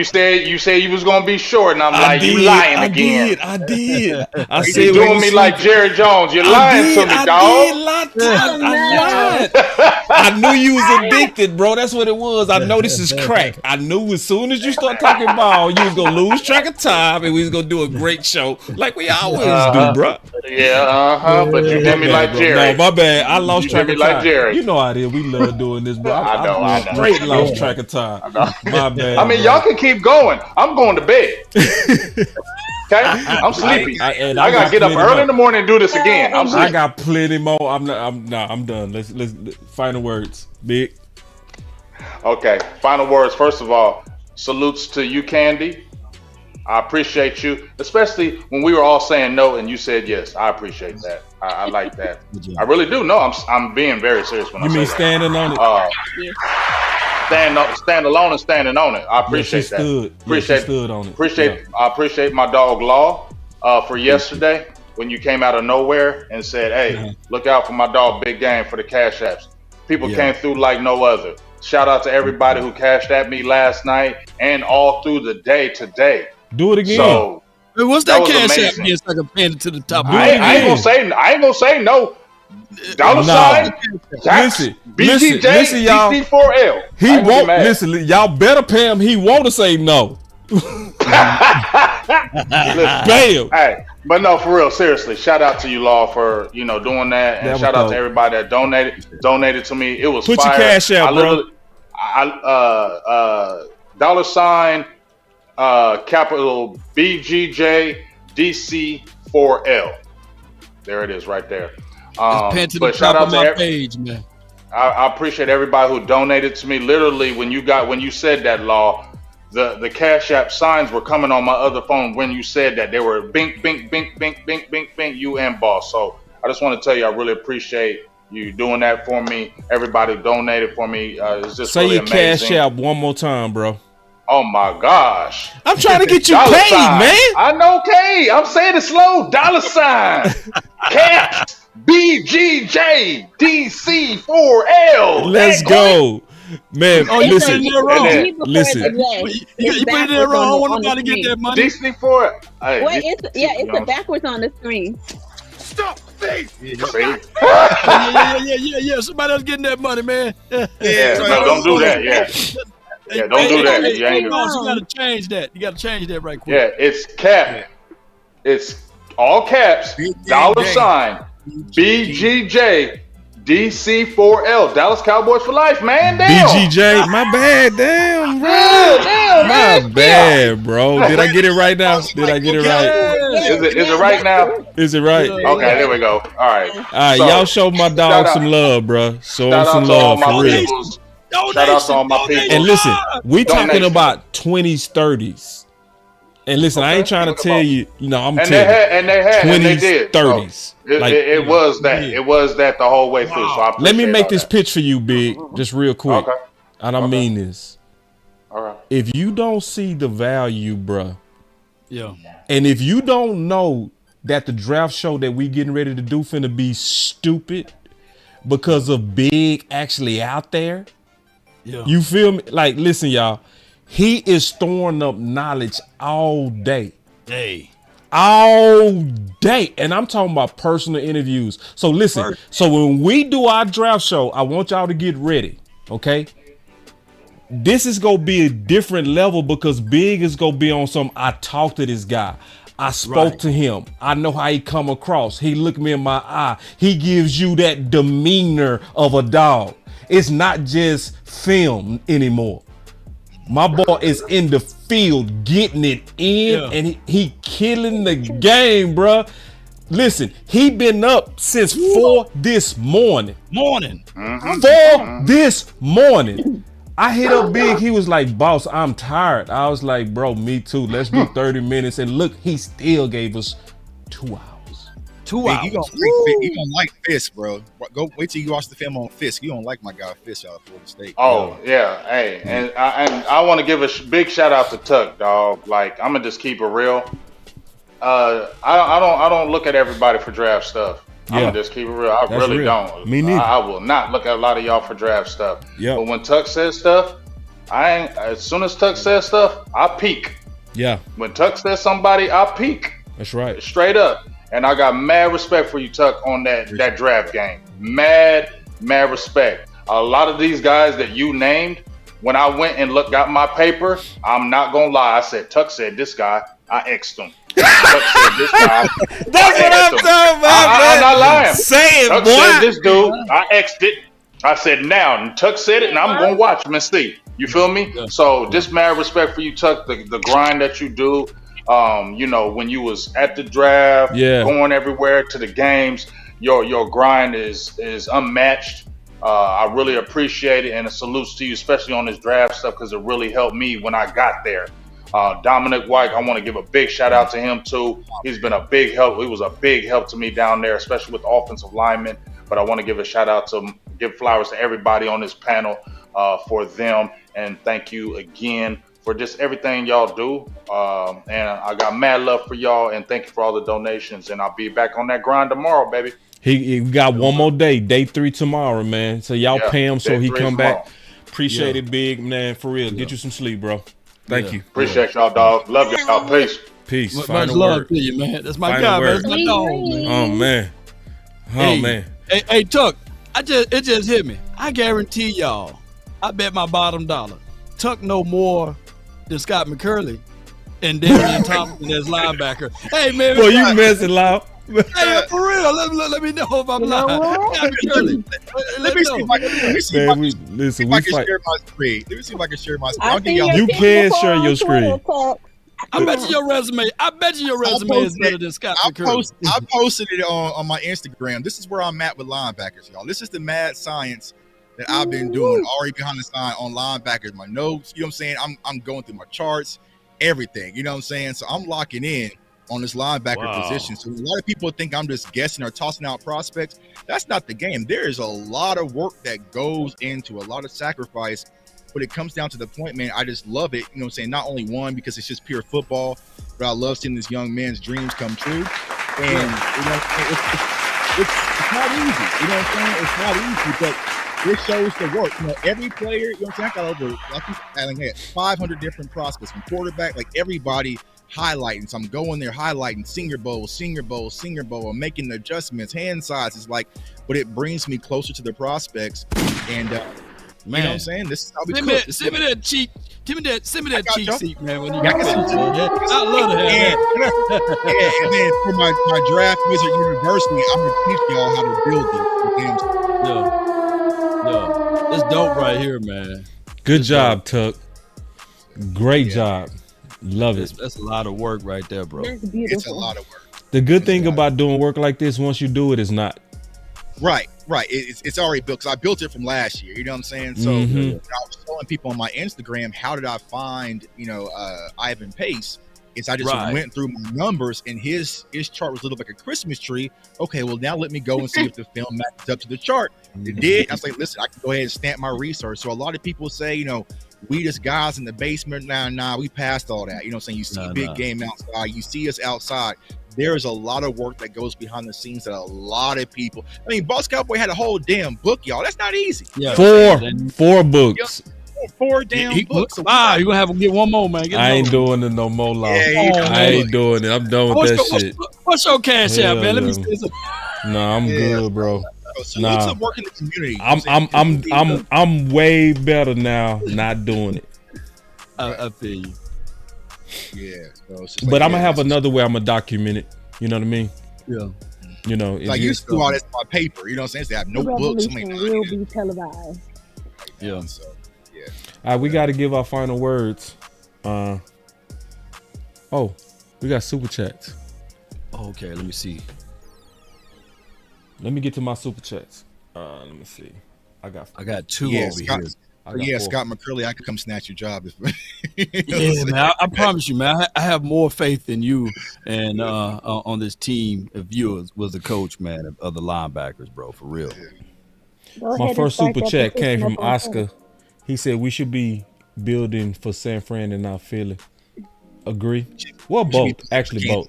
said you was gonna be short, and I'm like, you lying again. I did. I said you doing me like Jerry Jones. You're lying to me, dog. I lied. I knew you was addicted, bro. That's what it was. I know this is crack. I knew as soon as you start talking ball, you was gonna lose track of time, and we was gonna do a great show like we always do, bro. Yeah, but you did me like Jerry. No, my bad. I lost track of time. Like Jerry. You know how it is. We love doing this, bro. I know. Straight lost track of time. My bad. I mean, y'all can keep going. I'm going to bed. Okay, I'm sleepy. I gotta get up early in the morning and do this again. I got plenty more. I'm done. Let's final words, Big. Okay, final words. First of all, salutes to you, Candy. I appreciate you, especially when we were all saying no and you said yes. I appreciate that. I like that. I really do. No, I'm being very serious when I say that. You mean standing on it? Stand alone and standing on it. I appreciate that. Stood on it. I appreciate my dog Law for yesterday when you came out of nowhere and said, "Hey, look out for my dog Big Game for the cash apps." People came through like no other. Shout out to everybody who cashed at me last night and all through the day today. Do it again. So, what's that cash app? Yes, I can pin it to the top. I ain't gonna say no. Dollar sign. Listen, BGJ, y'all. DC4L. He won't listen. Y'all better pay him. He won't say no. Bam. Hey, but no, for real, seriously. Shout out to you, Law, for doing that, and shout out to everybody that donated to me. It was put fire. Your cash out, bro. Dollar sign. Capital BGJ DC4L. There it is, right there. But shout out to my page, man. I appreciate everybody who donated to me. Literally, when you said that, Law, the Cash App signs were coming on my other phone when you said that. They were bink, bink, bink, bink, bink, bink, bink. You and Boss. So I just want to tell you, I really appreciate you doing that for me. Everybody donated for me. It's just say really your amazing. Cash App one more time, bro. Oh my gosh. I'm trying to get you paid, sign. Man. I know, K. I'm saying it slow. Dollar sign. Cash BGJ DC4L. Let's go. Man, listen. You put it there wrong. I want nobody to get that money. DC4. Wait, it's backwards on the screen. Stop, please. Yeah. Somebody else getting that money, man. No, don't do that. Yeah, don't do that. You gotta change that. You gotta change that right quick. Yeah, it's cap. It's all caps. Dollar sign BGJ DC4L. Dallas Cowboys for life, man. Damn. BGJ, my bad. Damn, bro. My bad, bro. Did I get it right now? Did I get it right? Is it right now? Is it right? Okay, there we go. All right. So, y'all show my dog some love, bro. Show him some love for real. Shout out to all my people. And listen, we talking about 20s, 30s. And listen, I ain't trying to tell you, I'm telling you. 20s, 30s. It was that. It was that the whole way through. So let me make this pitch for you, Big, just real quick. Okay. And I mean this. All right. If you don't see the value, bruh, yeah, and if you don't know that the draft show that we getting ready to do finna be stupid because of Big actually out there, you feel me? Like, listen, y'all, he is storing up knowledge all day. All day. And I'm talking about personal interviews. So listen, so when we do our draft show, I want y'all to get ready, okay? This is going to be a different level because Big is going to be on some, I talked to this guy. I spoke to him. I know how he come across. He looked me in my eye. He gives you that demeanor of a dog. It's not just film anymore. My boy is in the field getting it in, and he killing the game, bro. Listen, he been up since 4 this morning. This morning. I hit up Big. He was like, "Boss, I'm tired." I was like, "Bro, me too. Let's do 30 minutes." And look, he still gave us 2 hours. 2 hours. You gonna like Fisk, bro. Go wait till you watch the film on Fisk. You don't like my guy Fisk out of Florida State. Oh yeah, hey, and I want to give a big shout out to Tuck, dog. Like, I'm gonna just keep it real. I don't look at everybody for draft stuff. I'm gonna just keep it real. I really don't. Me neither. I will not look at a lot of y'all for draft stuff. Yeah. But when Tuck says stuff, as soon as Tuck says stuff, I peek. Yeah. When Tuck says somebody, I peek. That's right. Straight up. And I got mad respect for you, Tuck, on that draft game. Mad respect. A lot of these guys that you named, when I went and got my paper, I'm not gonna lie. I said, Tuck said this guy, I X'd him. Tuck said this guy. That's what I'm talking about, man. I'm not lying. Say it, Tuck boy. said this dude, I X'd it. I said now, and Tuck said it, and I'm gonna watch him and see. You feel me? So just mad respect for you, Tuck. The grind that you do. You know, when you was at the draft, going everywhere to the games, your grind is unmatched. I really appreciate it, and a salute to you, especially on this draft stuff, because it really helped me when I got there. Dominic White, I want to give a big shout out to him too. He's been a big help. He was a big help to me down there, especially with offensive linemen. But I want to give a shout out to give flowers to everybody on this panel for them, and thank you again for just everything y'all do. And I got mad love for y'all, and thank you for all the donations. And I'll be back on that grind tomorrow, baby. He got one more day 3 tomorrow, man. So y'all pay him so he come back. Appreciate it, Big, man, for real. Get you some sleep, bro. Thank you. Appreciate y'all, dog. Love y'all. Peace. Much love to you, man. That's my guy, man. That's my dog. Oh, man. Hey, Tuck, it just hit me. I guarantee y'all, I bet my bottom dollar, Tuck know more than Scott McCurley and Darian Thompson as linebacker. Hey, man. Boy, you messing loud. Hey, for real. Let me know if I'm lying. Let me see if I can share my screen. Let me see if I can share my screen. You can share your screen. I bet you your resume is better than Scott McCurley. I posted it on my Instagram. This is where I'm at with linebackers, y'all. This is the mad science that I've been doing already behind the sign on linebackers. My notes, you know what I'm saying? I'm going through my charts, everything, you know what I'm saying? So I'm locking in on this linebacker position. So a lot of people think I'm just guessing or tossing out prospects. That's not the game. There is a lot of work that goes into a lot of sacrifice, but it comes down to the point, man, I just love it. You know what I'm saying? Not only one, because it's just pure football, but I love seeing this young man's dreams come true. And you know, it's not easy. You know what I'm saying? It's not easy, but this shows the work. You know, every player, you know what I'm saying? I got over, I think 500 different prospects from quarterback, like everybody highlighting. So I'm going there highlighting Senior Bowl. I'm making the adjustments, hand sizes, like, but it brings me closer to the prospects. And man, you know what I'm saying? This is how we cook. Send me that cheat sheet, man. When you got I love it. And then for my draft wizard university, I'm gonna teach y'all how to build it. Yeah, it's dope right here, man. Good job, Tuck. Great job. Love it. That's a lot of work right there, bro. That's beautiful. It's a lot of work. The good thing about doing work like this, once you do it, is not. Right. It's already built, because I built it from last year. You know what I'm saying? So I was telling people on my Instagram, how did I find, Ivan Pace? Is I just went through my numbers, and his chart was a little like a Christmas tree. Okay, well, now let me go and see if the film matches up to the chart. It did. I was like, listen, I can go ahead and stamp my research. So a lot of people say, we just guys in the basement. Nah, we passed all that. You know what I'm saying? You see big game outside. You see us outside. There's a lot of work that goes behind the scenes that a lot of people. I mean, Boss Cowboy had a whole damn book, y'all. That's not easy. Yeah, four books. Four damn books. You're gonna have to get one more, man. I ain't doing it no more, Law. I ain't doing it. I'm done with that shit. What's your cash app, man? Let me see some. Nah, I'm good, bro. Nah, work in the community. I'm way better now not doing it. I feel you. Yeah. But I'm gonna have another way I'm gonna document it. You know what I mean? Yeah. Like you do all this on paper. You know what I'm saying? They have no books. Will be televised. Yeah. So, yeah. All right, we got to give our final words. We got super chats. Okay, let me see. Let me get to my super chats. Let me see. I got two over here. Scott McCurley, I could come snatch your job. Yeah, man. I promise you, man. I have more faith in you and on this team if you was the coach, man, of the linebackers, bro. For real. My first super chat came from Oscar. He said we should be building for San Fran and not Philly. Agree? Well, both. Actually, both.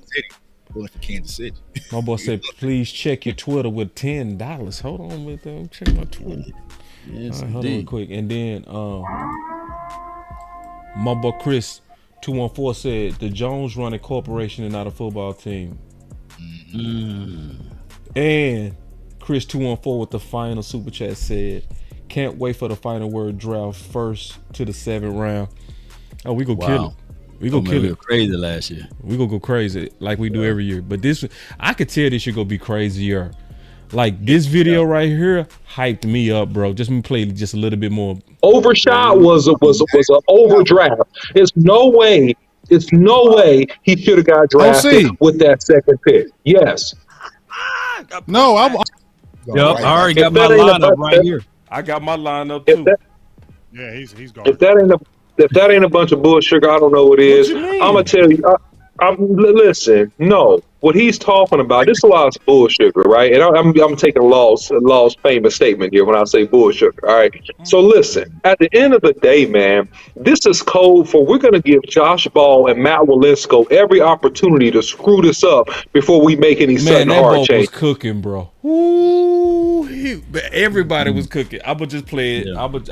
Building for Kansas City. My boy said, please check your Twitter with $10. Hold on with them. Check my Twitter. Yes, hold on real quick. And then my boy Chris 214 said the Jones run a corporation and not a football team. And Chris 214 with the final super chat said, can't wait for the final word draft first to the 7th round. Oh, we go kill it. We go kill it. We were crazy last year. We go crazy like we do every year. But this, I could tell this should go be crazier. Like this video right here hyped me up, bro. Just me play just a little bit more. Overshot was an overdraft. It's no way he should have got drafted with that second pick. Yes. No, I already got my lineup right here. I got my lineup too. Yeah, he's gone. If that ain't a bunch of bullshit, I don't know what is. I'm gonna tell you. Listen, no. What he's talking about, this is why it's bullshit, right? And I'm taking Law's famous statement here when I say bullshit. All right. So listen, at the end of the day, man, this is code for we're gonna give Josh Ball and Matt Waletzko every opportunity to screw this up before we make any sudden hard change. Was cooking, bro. Ooh, everybody was cooking. I would just play it. I would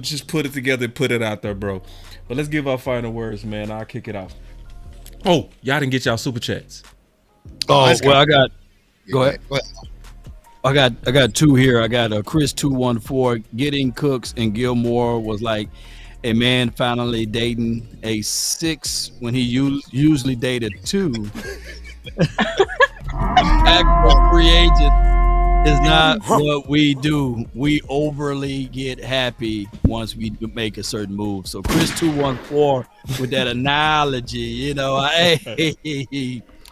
just put it together and put it out there, bro. But let's give our final words, man. I'll kick it off. Oh, y'all didn't get y'all super chats. Go ahead. I got two here. I got Chris 214. Getting Cooks and Gilmore was like a man finally dating a 6 when he usually dated 2. Actual free agent is not what we do. We overly get happy once we make a certain move. So Chris 214 with that analogy, I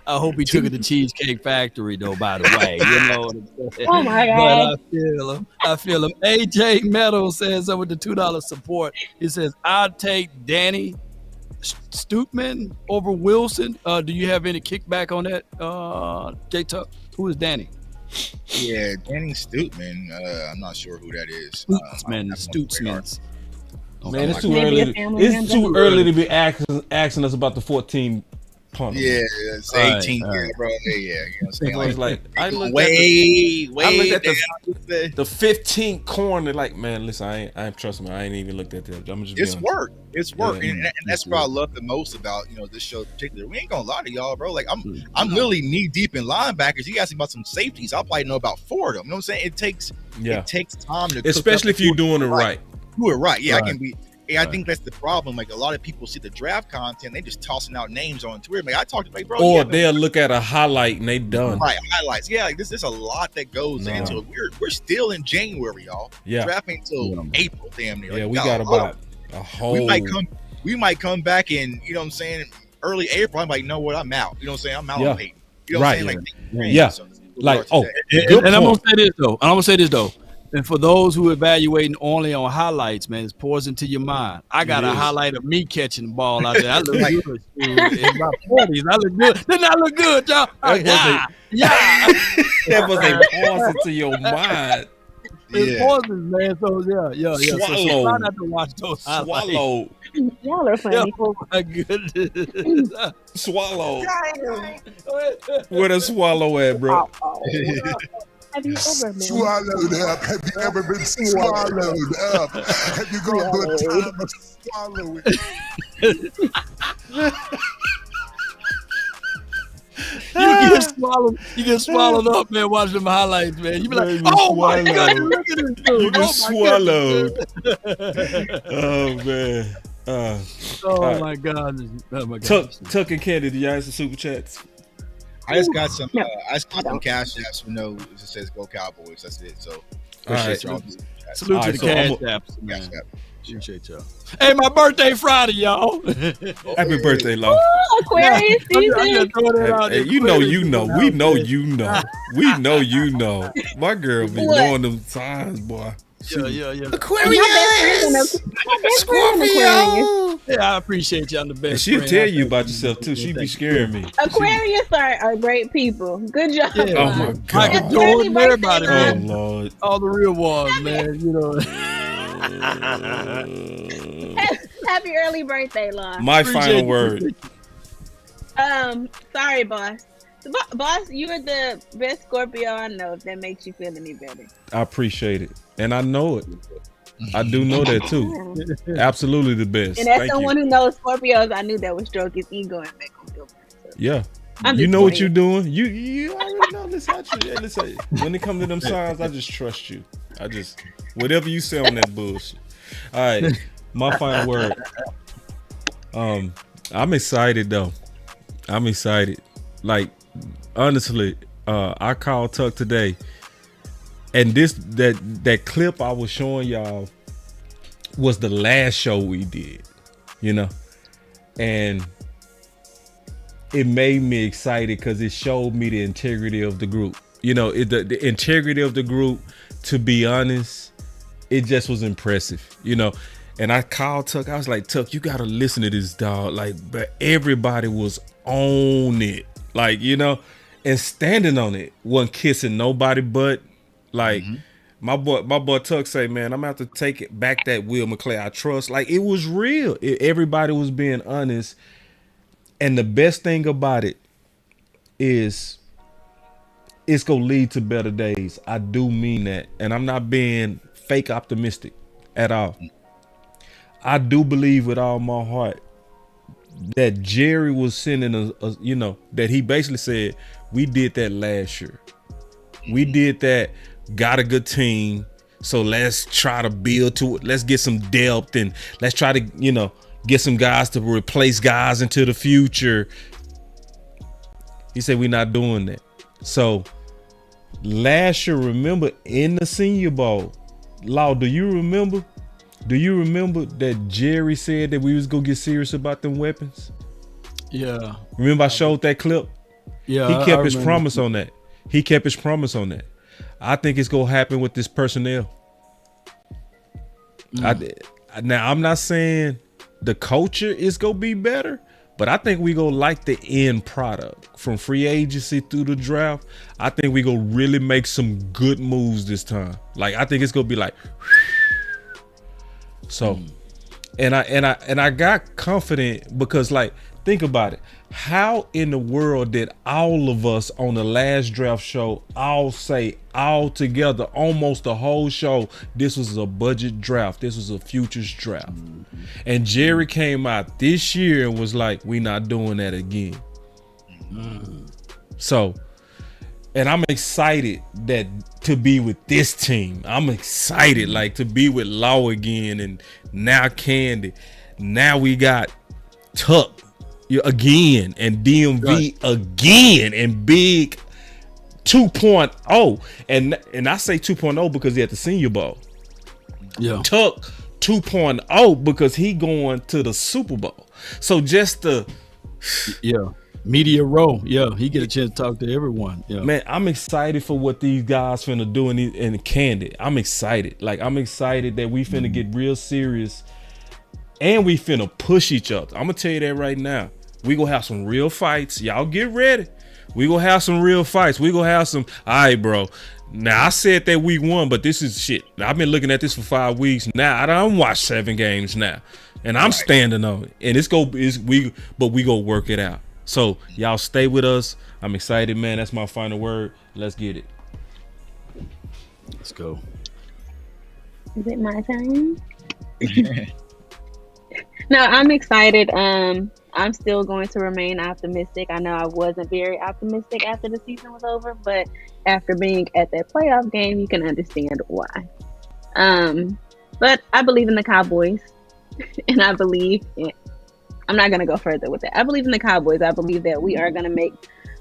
hope he took it to Cheesecake Factory though, by the way. Oh my God. But I feel him. AJ Meadow says over the $2 support. He says, I'll take Danny Stoutman over Wilson. Do you have any kickback on that, J-Tuck? Who is Danny? Yeah, Danny Stoutman. I'm not sure who that is. Stootsman. Man, it's too early. It's too early to be asking us about the 14 punter. Yeah, it's 18 bro. Yeah. It was like I looked at the 15th corner. Like, man, listen, I ain't trust me. I ain't even looked at that. I'm just. It's work. It's work, and that's what I love the most about this show in particular. We ain't gonna lie to y'all, bro. Like I'm literally knee deep in linebackers. You ask me about some safeties, I'll probably know about 4 of them. You know what I'm saying? It takes time to, especially if you're doing it right. Do it right. Yeah, I can be. I think that's the problem. Like a lot of people see the draft content, they just tossing out names on Twitter. Like I talked to bro. Or they'll look at a highlight and they done. Right, highlights. Yeah, like there's a lot that goes into it. We're still in January, y'all. Yeah. Drafting until April, damn near. Yeah, we got about a whole. We might come back in, early April. I'm like, you know what? I'm out. You know what I'm saying? I'm out on Payton. You know what I'm saying? And I'm gonna say this though. And for those who evaluating only on highlights, man, it's poison to your mind. I got a highlight of me catching the ball out there. I look good in my 40s. I look good. Didn't I look good, y'all? That was a poison to your mind. It's poison, man. So yeah. Swallow. So try not to watch those highlights. Swallow. Y'all are funny. Oh my goodness. Swallow. Where the swallow at, bro? Have you ever been swallowed up? Have you ever been swallowed up? Have you gone through a time of swallowing? You get swallowed up, man, watching them highlights, man. You be like, oh my God, look at this dude. You get swallowed. Oh, man. Oh my God. Tuck and Candy, do y'all have some super chats? I just got some. I just got some cash apps. It says "Go Cowboys." That's it. So appreciate y'all. Salute to the cash apps. Appreciate y'all. Hey, my birthday Friday, y'all. Happy birthday, Law. Aquarius season. Hey, you know. We know you know. We know you know. My girl be knowing them signs, boy. Yeah. Aquarius. Scorpio. Yeah, I appreciate y'all. The best. And she'll friend. tell you about yourself too. She be scaring me. Aquarius are great people. Good job. Yeah. Oh my Michael God. Jordan, everybody, Oh man. Lord. All the real ones, man. You know. Happy early birthday, Lon. My final word. Sorry, boss. Boss, you're the best Scorpio I know. If that makes you feel any better. I appreciate it, and I know it. I do know that too. Absolutely the best. And as Thank someone you. who knows Scorpios, I knew that would stroke his ego and make him feel better. Yeah. I'm You just know what playing. you're doing. You already know this. Listen, when it comes to them signs, I just trust you. Whatever you say on that bullshit. All right, my final word. I'm excited though. I'm excited. Like honestly, I called Tuck today, and that clip I was showing y'all was the last show we did, you know, and it made me excited because it showed me the integrity of the group. You know, the integrity of the group. To be honest, it just was impressive, you know. And I called Tuck. I was like, Tuck, you gotta listen to this, dog. Like, but everybody was on it, like, you know, and standing on it. Wasn't kissing nobody, but like my boy Tuck say, man, I'm gonna have to take it back that Will McClay I trust. Like, it was real. Everybody was being honest. And the best thing about it is it's gonna lead to better days. I do mean that. And I'm not being fake optimistic at all. I do believe with all my heart that Jerry was sending a you know, that he basically said, we did that last year. We did that, got a good team. So let's try to build to it. Let's get some depth and let's try to, you know, get some guys to replace guys into the future. He said, we're not doing that. So last year, remember in the Senior Bowl, Law, do you remember that Jerry said that we was gonna get serious about them weapons? Yeah. Remember I showed that clip? Yeah. He kept I his remember. promise on that. He kept his promise on that. I think it's gonna happen with this personnel. Now I'm not saying the culture is gonna be better, but I think we gonna like the end product from free agency through the draft. I think we gonna really make some good moves this time. Like, I think it's gonna be like, so, and I got confident because, like, think about it. How in the world did all of us on the last draft show all say all together, almost the whole show, this was a budget draft, this was a futures draft? And Jerry came out this year and was like, we not doing that again. So, and I'm excited that to be with this team. I'm excited, like, to be with Law again, and now Candy. Now we got Tuck again, and DMV again, and Big 2.0. And I say 2.0 because he at the Senior Bowl. Yeah. Tuck 2.0 because he going to the Super Bowl. So just the media row. Yeah, he get a chance to talk to everyone. Yeah. Man, I'm excited for what these guys finna do in Candy. I'm excited. Like, I'm excited that we finna get real serious and we finna push each other. I'm gonna tell you that right now. We gonna have some real fights. Y'all get ready. We gonna have some real fights. We gonna have some. All right, bro. Now I said that week 1, but this is shit. I've been looking at this for 5 weeks now. I don't watch 7 games now, and I'm standing on it. And we go work it out. So y'all stay with us. I'm excited, man. That's my final word. Let's get it. Let's go. Is it my turn? No, I'm excited. I'm still going to remain optimistic. I know I wasn't very optimistic after the season was over, but after being at that playoff game, you can understand why. But I believe in the Cowboys, and I believe I'm not going to go further with that. I believe in the Cowboys. I believe that we are going to make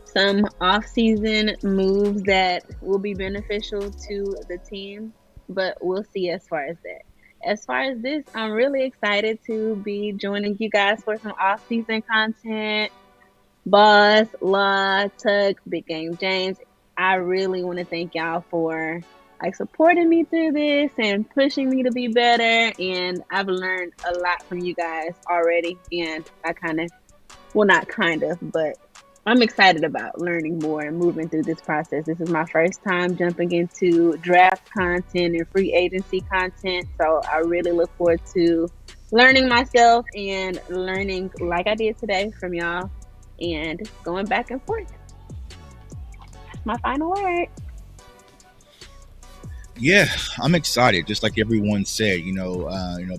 some off-season moves that will be beneficial to the team, but we'll see as far as that. as far as this, I'm really excited to be joining you guys for some off-season content. Boss, Law, Tuck, Big Game James, I really want to thank y'all for supporting me through this and pushing me to be better. And I've learned a lot from you guys already. And but I'm excited about learning more and moving through this process. This is my first time jumping into draft content and free agency content. So I really look forward to learning myself and learning like I did today from y'all and going back and forth. That's my final word. Yeah, I'm excited. Just like everyone said,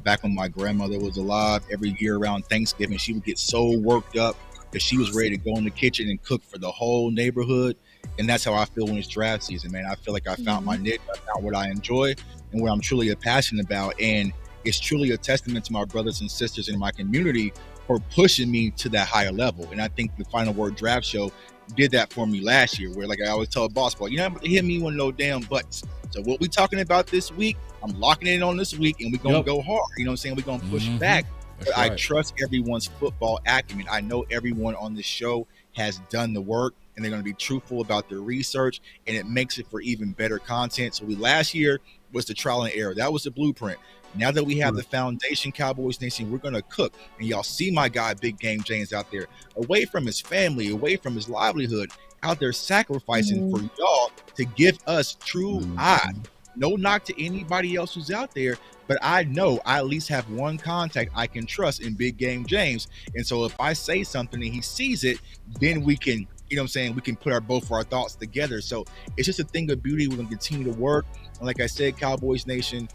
back when my grandmother was alive, every year around Thanksgiving, she would get so worked up that she was ready to go in the kitchen and cook for the whole neighborhood. And that's how I feel when it's draft season, man. I feel like I found my niche, I found what I enjoy and what I'm truly passionate about. And it's truly a testament to my brothers and sisters in my community for pushing me to that higher level. And I think the Final Word Draft Show did that for me last year, where like I always tell Boss Ball, you're not going to hit me with no damn buttons. So what we talking about this week, I'm locking in on this week and we're going to go hard. You know what I'm saying? We're going to push back. But I trust everyone's football acumen. I know everyone on this show has done the work and they're going to be truthful about their research, and it makes it for even better content. So last year was the trial and error. That was the blueprint. Now that we have the foundation, Cowboys Nation, we're going to cook. And y'all see my guy, Big Game James, out there, away from his family, away from his livelihood, out there sacrificing for y'all to give us true eyes. No knock to anybody else who's out there, but I know I at least have one contact I can trust in Big Game James. And so if I say something and he sees it, then we can, we can put both our thoughts together. So it's just a thing of beauty. We're going to continue to work. And like I said, Cowboys Nation,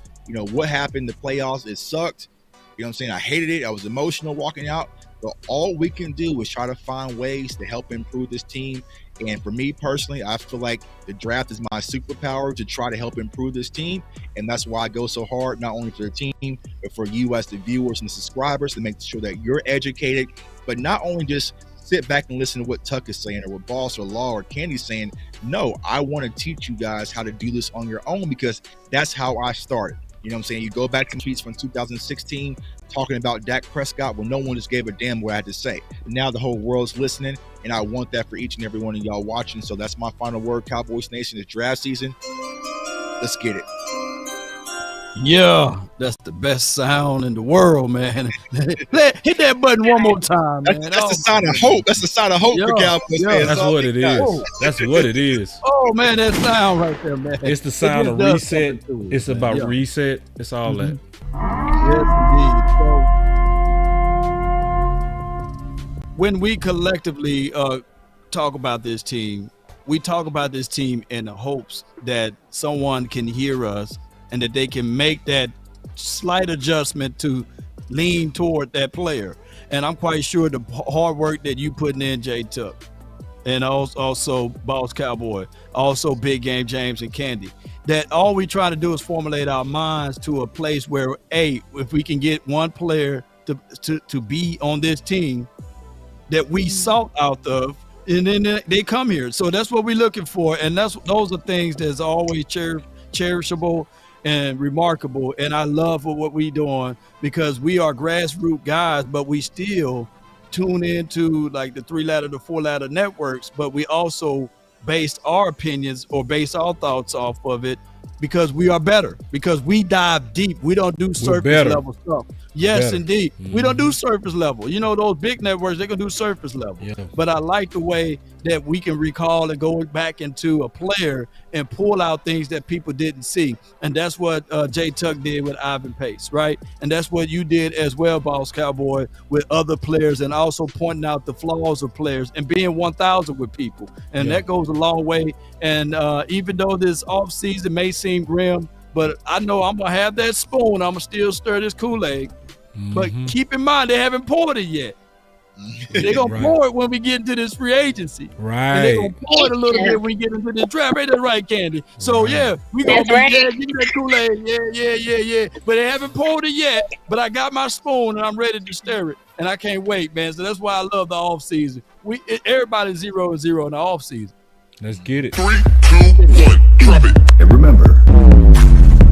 what happened, the playoffs, it sucked. I hated it. I was emotional walking out. But all we can do is try to find ways to help improve this team. And for me personally, I feel like the draft is my superpower to try to help improve this team. And that's why I go so hard, not only for the team, but for you as the viewers and the subscribers, to make sure that you're educated, but not only just sit back and listen to what Tuck is saying or what Boss or Law or Candy's saying. No, I want to teach you guys how to do this on your own, because that's how I started. You go back to tweets from 2016 talking about Dak Prescott when no one just gave a damn what I had to say. Now the whole world's listening, and I want that for each and every one of y'all watching. So that's my final word, Cowboys Nation. It's draft season. Let's get it. Yeah, that's the best sound in the world, man. Hit that button one more time, man. That's the sign of hope. That's the sign of hope for Cowboys fans. That's what it is. That's what it is. Oh, man, that sound right there, man. It's the sound of reset. It's about reset. It's all that. Yes, indeed. So, when we collectively talk about this team, we talk about this team in the hopes that someone can hear us and that they can make that slight adjustment to lean toward that player. And I'm quite sure the hard work that you putting in, J Tuck, and also Boss Cowboy, also Big Game James and Candy, that all we try to do is formulate our minds to a place where, if we can get one player to be on this team that we sought out of, and then they come here. So that's what we're looking for. And those are things that's always cherishable and remarkable. And I love what we doing, because we are grassroots guys, but we still tune into like the 3-ladder to 4-ladder networks, but we also base our opinions or base our thoughts off of it, because we are better, because we dive deep. We don't do surface level stuff. Yes, indeed. We don't do surface level. Those big networks, they're going to do surface level. Yeah. But I like the way that we can recall and go back into a player and pull out things that people didn't see. And that's what J Tuck did with Ivan Pace, right? And that's what you did as well, Boss Cowboy, with other players, and also pointing out the flaws of players and being 1,000 with people. And that goes a long way. And even though this offseason may seem grim, but I know I'm going to have that spoon. I'm going to still stir this Kool-Aid. But keep in mind, they haven't poured it yet. They're going to pour it when we get into this free agency. Right. And they're going to pour it a little bit when we get into the draft. Ain't that right, Candy? So, we going to give me that Kool-Aid. Yeah. But they haven't poured it yet. But I got my spoon, and I'm ready to stir it. And I can't wait, man. So that's why I love the offseason. Everybody's 0-0 in the offseason. Let's get it. 3, 2, 1, drop it. And remember,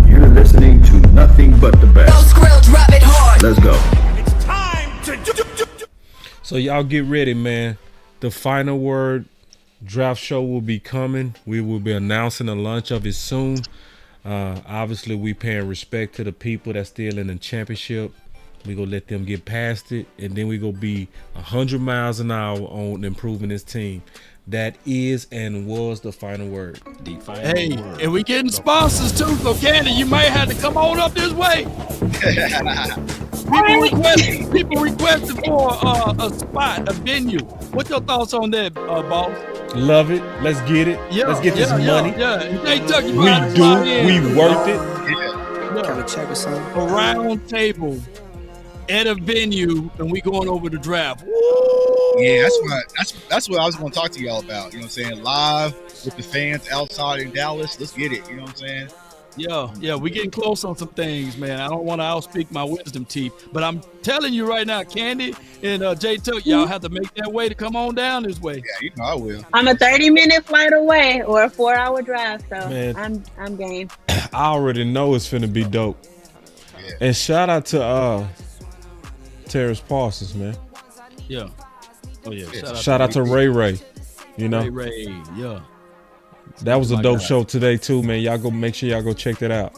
you're listening to nothing but the best. Let's go. So y'all get ready, man. The final word draft show will be coming. We will be announcing the launch of it soon. Obviously, we paying respect to the people that's still in the championship. We gonna let them get past it, and then we gonna be 100 miles an hour on improving this team. That is and was the final word. Hey, and we getting sponsors too, so Candy, you might have to come on up this way. People requested for a spot, a venue. What's your thoughts on that, boss? Love it. Let's get it. Yeah, let's get this money. They took you we worth it. Can we check or something? A round table at a venue, and we going over the draft. Woo! Yeah, that's what I was going to talk to y'all about. You know what I'm saying? Live with the fans outside in Dallas. Let's get it. You know what I'm saying? Yeah, we getting close on some things, man. I don't want to outspeak my wisdom teeth, but I'm telling you right now, Candy and Jay Tuck, y'all have to make that way to come on down this way. Yeah, you know I will. I'm a 30-minute flight away or a 4-hour drive, so Man. I'm game. I already know it's finna be dope. Yeah. And shout out to Terrence Parsons, man. Yeah. Oh yeah. Shout out to Ray. You know. Ray, yeah. That was a dope show today too, man. Y'all go make sure y'all go check that out.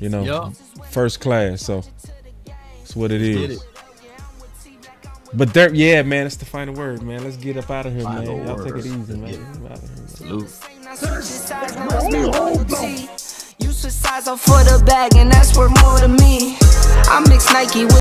You know, first class. So that's what it is. But there, yeah, man, it's the final word, man. Let's get up out of here, man. Y'all take it easy, man. Salute. You switch sides off for the bag, and that's worth more to me. I mix Nike with